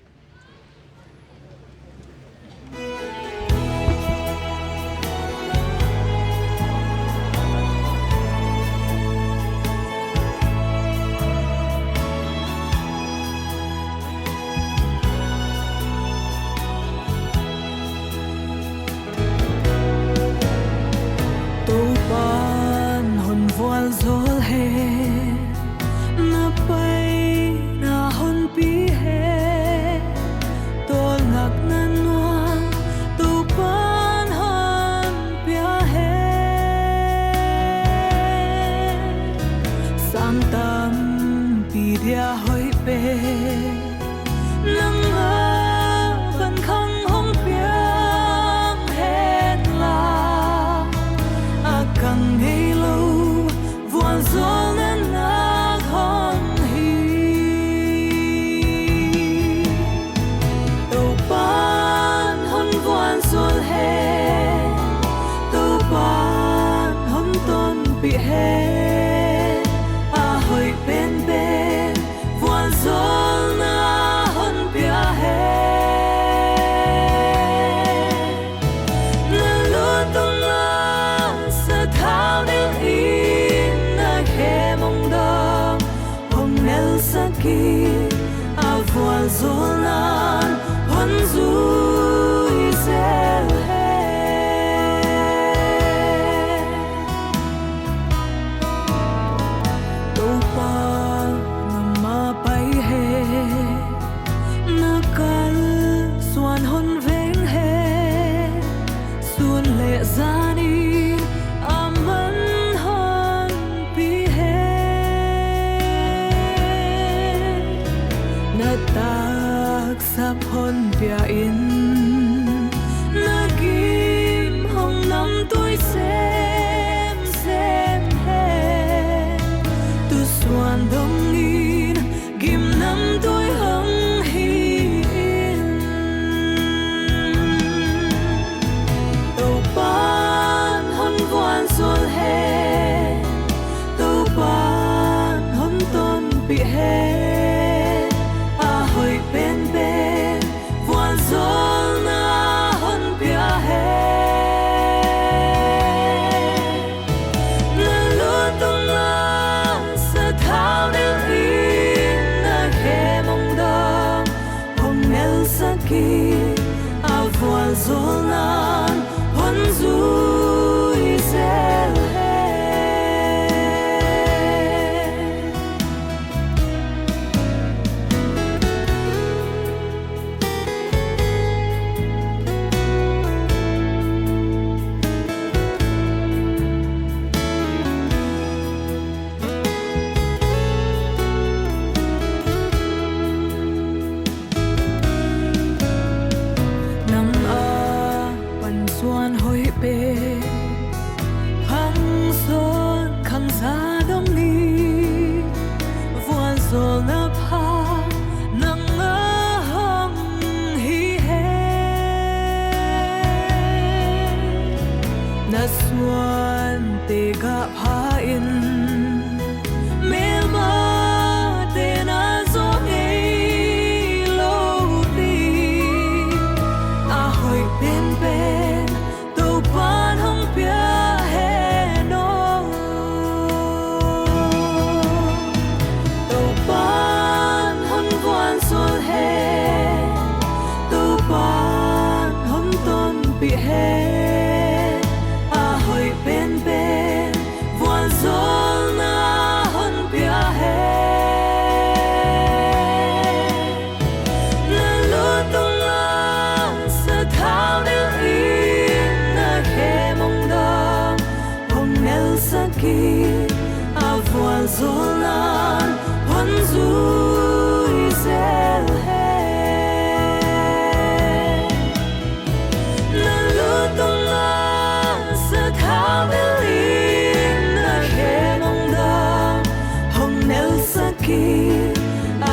vuan zolan wan zui zel he na lu tong na sa tha belin na he nong da hong nel saki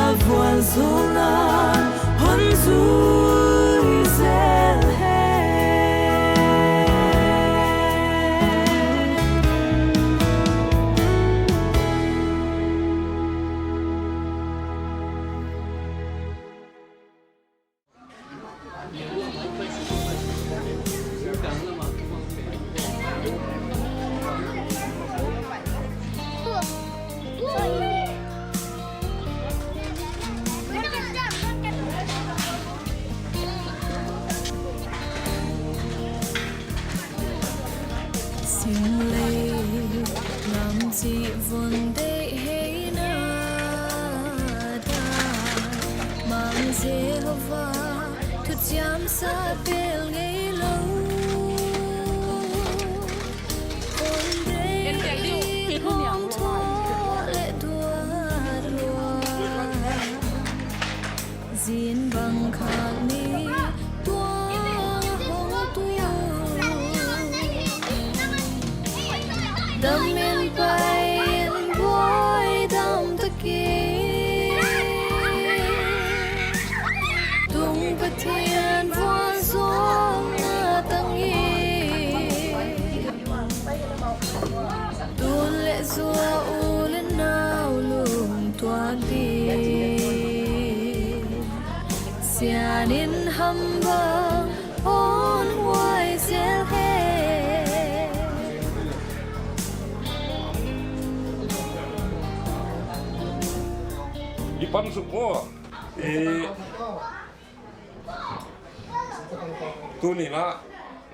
a vuan zolan wan zui zel he chỉ vun để hay na da mang dễ hova thu chạm sa bel ngay lâu ôn để hong thua lệ tua diễn bằng khát mi tua hong tua đam miên bay boy đam ta kia tung bát thiên voan giông na tăng ye tuôn lệ dua u lên nào lùng toan đi sianin hâm vang on ngoài zel he Ipan semua tu ni na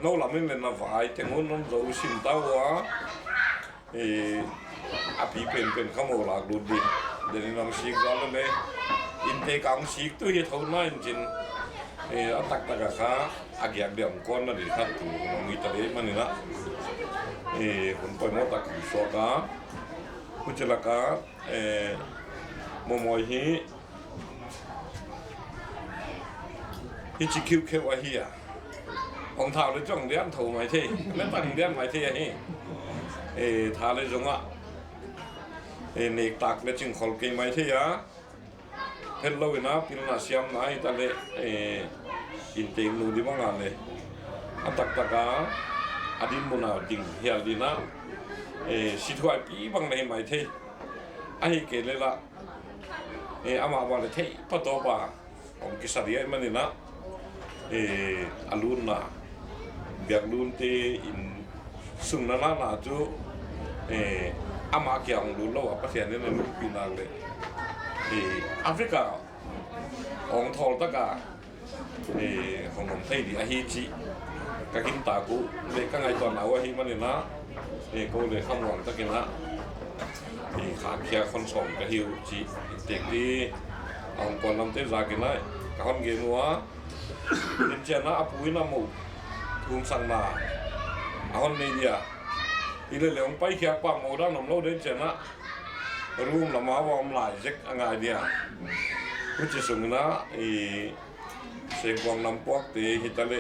no la men na vai tengon non zo sim tau wa api pen khamo la du di de nam sik ga le in te kam sik tu he thau na in jin atak taka kha agyak dem kon na di khat tu no mi ta le man na kon poi mo tak so ka kuchala ka mồi hi chỉ kêu kêu ở hi à ông thảo lấy trồng đen thầu mày thế lấy bằng đen mày thế hi thảo lấy giống ạ nề tạc lấy chừng khol cây mày thế á hết lâu na pin là xiêm này ta lấy in tiền nu đi mang ăn này atak taka adin mona ding hial đi na si thoại pi bằng này mày thế ai kể lấy là ama bale thei patoba om kisaria manina aluna biaglun te in sunana na tu ama kyang lu lo apa sian ne lu pinang le Africa ong thol ta ka hong nom thei di a hi chi ka kin ta ku le ka ngai ton awa hi manina ko le kham wang ta kin naขาเคียคนส่งกระหิวจีเด็กดีเอาก่อนนำเต้จากินได้กับคนเกนัวเป็นเจ้าหน้าปุยน้ำมูทุ่งสังนาเอาคนนี้เดียอีเลยเหลวไปเคียปั๊มเอาด้านน้ำโลเดินเจ้าหน้ารูมละมาวอมหลายเจ็กอะไรเดียก็จะส่งนะเสียงกองน้ำปอกตีฮิตาเล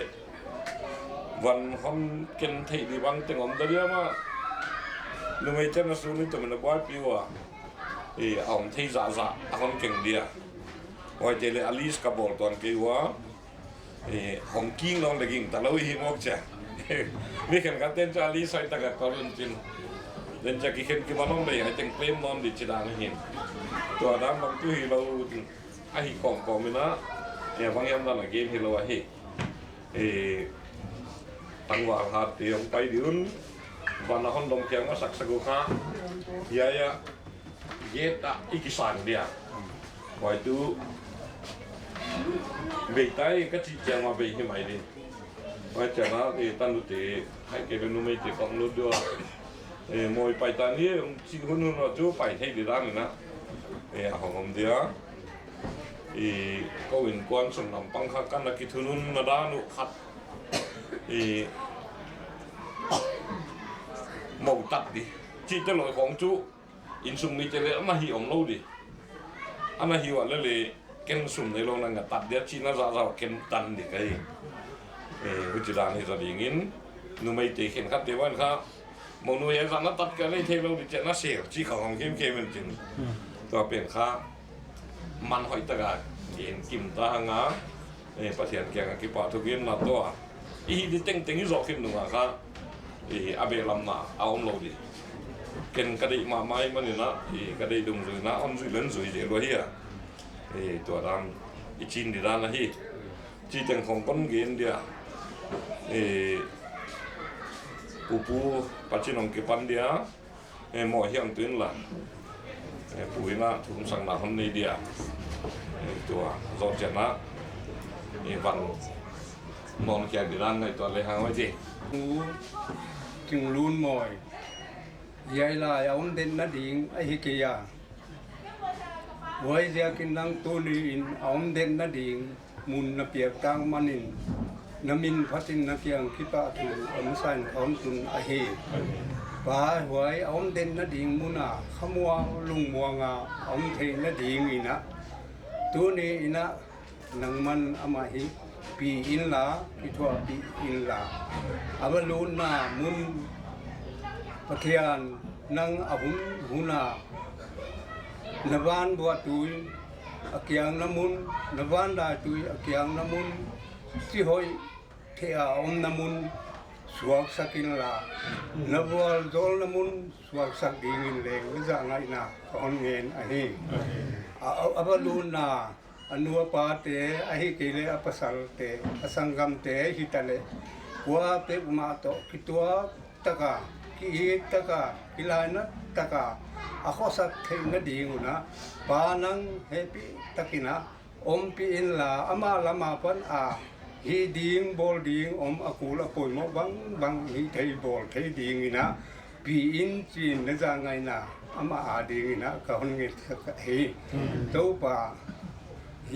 วันคนกินไทยดีบางจังหวัดเดียมาlu mấy chân nó xuống từ mình nó quay piu à thì ông thấy giả ông kinh đi à ngoài chơi là Alice cả bộ toàn kêu quá thì ông kinh nó là kinh ta lâu hi mốc chả mấy cái tên cho Alice sai ta cả con chân nên cho cái cái món ông này hay chẳng quen món để chỉ đang hiệnตัวนั้นบางทีเราไอ้ของมันนะเนี่ยบางอย่างนั่นแหละเกมที่เราตั้งวางหาเตียงไปเดี๋ยววันละคนดมเคียงก็สักสักข้าเยอะเย็ดอ่ะอีกสั่งเดียไว้ดูเบยไตก็ชี้แจงมาเบยให้ใหม่ดิไว้เจ้าหน้าที่ตั้งดูตีให้เก็บเป็นนุ่มไม่ตีของนุ่มด้วยมวยไปตอนนี้ชิ้นคนนู้นเราจู้ไปให้ดีด้านนะของผมเดียวก็วินกวนส่งนำปังคักกันนักกิทุนุนนาดานุขัดหมกตัดดิจีจะลอยของจู อินซุมมีเจเลอันนั้นหิอมโลดิอันนั้นหิวอะไรเลยเก็นซุมในโลกนั้นก็ตัดเดียชีน่าจะเราเก็นตันดิไงวิจารณ์นี่จะดีงินนูไม่ตีเข็นขัดเดียวกันครับมองนูเห็นสันนัดตัดกันเลยเทโลดิเจน่าเสียจีของเข้มเป็นจริงตัวเปลี่ยนค่ามันหอยตะการเห็นกิมตาหงาประเทศแกงกิปาทุกินนัดตัวอีดิเต็งที่รอขึ้นหนึ่งครับอาเบลำนาเอาอมโลดิเก็นกระดิมาไม้มันนี่นะกระดิดุงหรือนะอมสุยเล่นสุยเจรัวเฮียตัวดำอีชินดีด้านนะฮีจีเต็งของก้นเกนเดียปูปัจจุบันเก็บปันเดียหมอเฮียงตื่นละปุ๋ยนะถุงสังนาคนนี้เดียตัวรอดเจนะวันนอนแก่ดีด้านในตัวเลยหางไว้จีจึงรุนมอยยายลายเอาเด่นนัดดิ่งไอ้ฮิกยาไว้จะกินนังตัวนี้อินเอาเด่นนัดดิ่งมุนนับเปียกตังมันอินน้ำมินพัดอินนักยังคิดว่าถูกอมสันอมตุนไอเฮป่าไว้เอาเด่นนัดดิ่งมุนาขมัวลุงมัวงาเอาเทนัดดิ่งอินะตัวนี้อินะนังมันอามาฮิปีอินลาพิทัวปีอินลาอาบลูนามุนปะเทียนนังอาบุนหุนานบานบัวตุยอาเกียงน้ำมุนนบานได้ตุยอาเกียงน้ำมุนที่หอยเทียอมน้ำมุนสวกสักินลานบัวโดลน้ำมุนสวกสักดิ่งเลงวิจารณ์ไงนะคนเงินอันนี้อาบลูนาอนุปาเตอหิกิเลอปัสสัลเตอสังกัมเตหิตะเลวะเปอุมาโตกิตัวตะกากิตะกากิลายนะตะกาอโคสักเทนดีงุนะปานังเฮปิตะกินะอมปิอินลาอามาลามาปันอาฮีดิงบอลดิงอมอกูละปุยมบังฮีเทบอลเทดิงนะปีอินจีนนะจางไงนะอามาอาดิงนะกะฮนเงตะเฮโตปา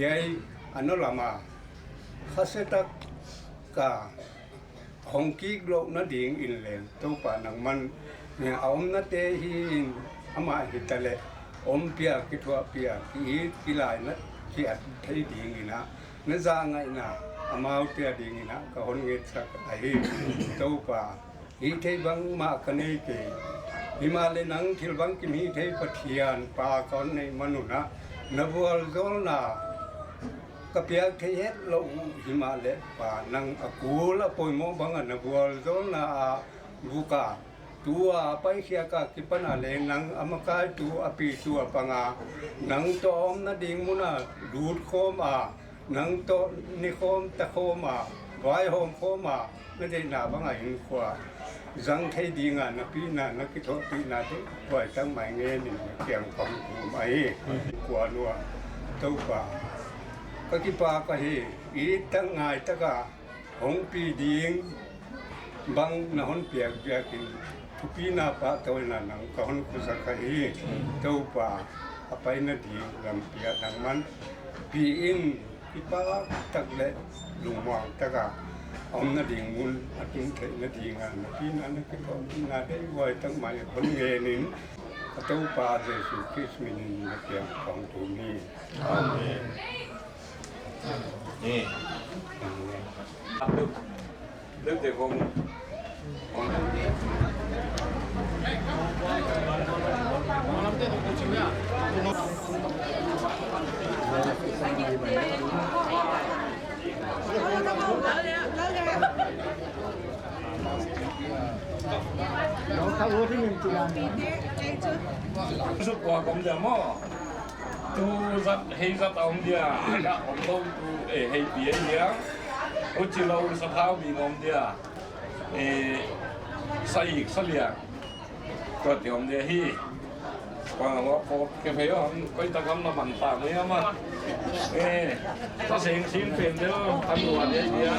ยายอันนั้นละมาข้าศึกกาฮงกีกโลกนั่นดิ่งอินเลนตัวป่านังมันเนี่ยเอานั่นเตหินอามาหิตะเลอมเปียกิทัวเปียกิลายนั่นที่อัดที่ดิ่งอินะนั่นจางไงนะอามาอุตยดิ่งอินะก็ฮนเงสักไอ้ตัวป่าฮิเทบังมาคันเอเกฮิมาเลนังทิลบังกิมฮิเทปเทียนป่าก่อนในมนุษย์นะนบัวโซลนากะเปียกเทเฮโลหิมาเลปานังอกูละปอยโมบังนบัวโซลนาบุกาตัวไปเขียกะกิปนาเลนังอมกายตัวอปีตัวปังานังตอมนาดิงมุนาดูดโคมานังโตนิโคมตะโคมาไว้โฮมโคมาไม่ได้นาบังอินขวาจังเทดีงานปีนานักกิโตปีนาที่ไว้ตั้งหมายเงินเกี่ยงของไม่กลัวนัวตัวป่าก็ที่ป่าก็เฮอีตั้งไงตะกะหงปีดิงบังนหนเปียกกินทุปีนาป่าตัวนั้นนังก็หนกุศลก็เฮตัวป่าอภัยนาดีลำเปียดังมันปีอินที่ป่าตักเล็ลุงมองตะกะอมนาดิ่งมุนอาจุนเทนาดิ่งานพี่นั้นก็ต้องงานได้ไว้ตั้งหมายคนเงินินตัวป่าเจสุคริสต์มินนักเรียนของตัวนี้อาเมนนี่ลึกแต่คงสุดกว่าผมจะมั่วtu rất hay rất ông dia đã ông đâu tu hay bia dia ô chỉ lâu sa thao bị ông dia sai lia có thì ông dia hi còn nó có cái phải ông có ta cầm nó bằng tạm đấy mà ta xin phiền đó tham luận đấy dia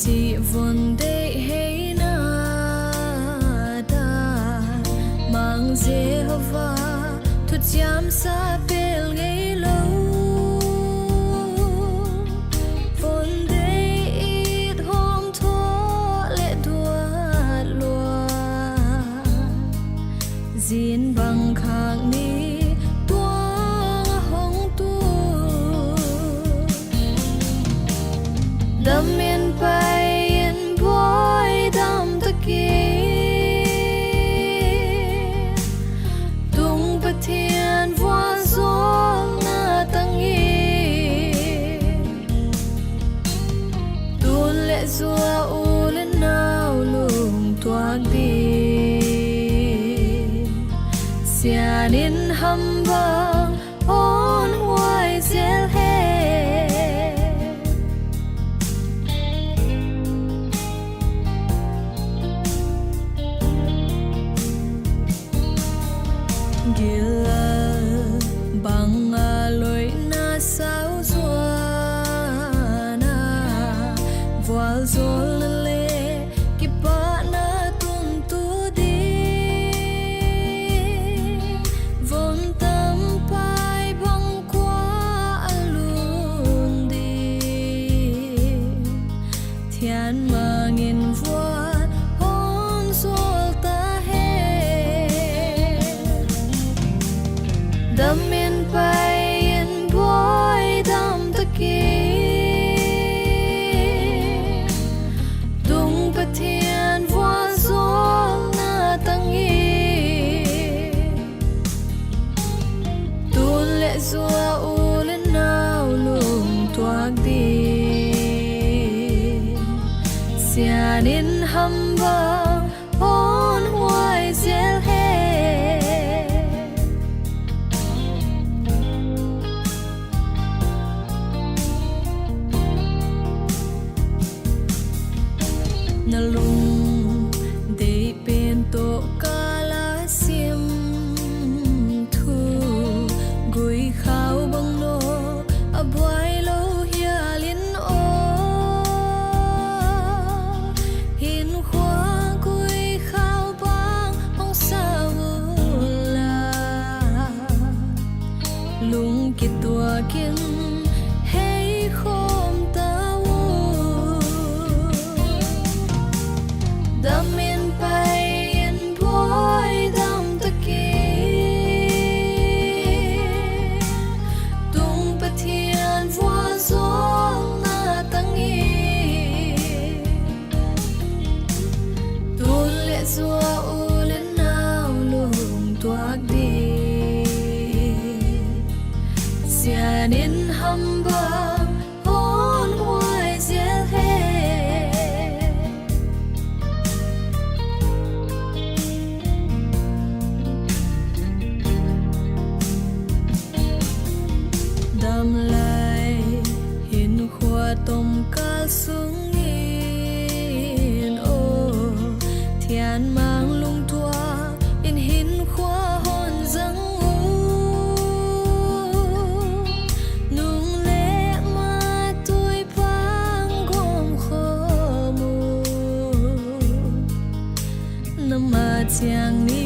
chỉ vun để hay na da mang Jehovah thu chạm sa bel ngay lâu vốn để ít hôm thua lệ đua lúa diễn bằng khang ni tua hong tu đam miên bay yên boy đam ta kia tung bát thiên voa gió na tăng nghi tuôn lệ gió u lên nào lùng toạc đi xia nín hâm bang on hoài zel he gila bang lối na sao zua na voal zol le ki pa na tun tu di von tam pai bang qua alun đi thian mang in voa on zol ta he đam miên bay yên boy đam ta kia tung bát thiên voa gió na tăng nghi tuôn lệ gió u lên nào lùng toạc đi xia nín hâm bang on hoài zel he na lung để bên tổ ca lá xiêm thu gối khao băng lô a boy lâu hia liên ô hin khoa gối khao băng băng sao la lung kít tua kiến hay khom tao đam miên bay yên boy đam ta kia tung bát thiên voa gió na tăng nghi tuôn lệ gió u lên nào lùng toạc đi xia nín hâm bang on hoài zel he đam lại hin khoa tom ca sung in ô thian mang lung tua in hin khoa hồn răng nung lệ mà tôi phang gom khô mù nằm mà chàng ni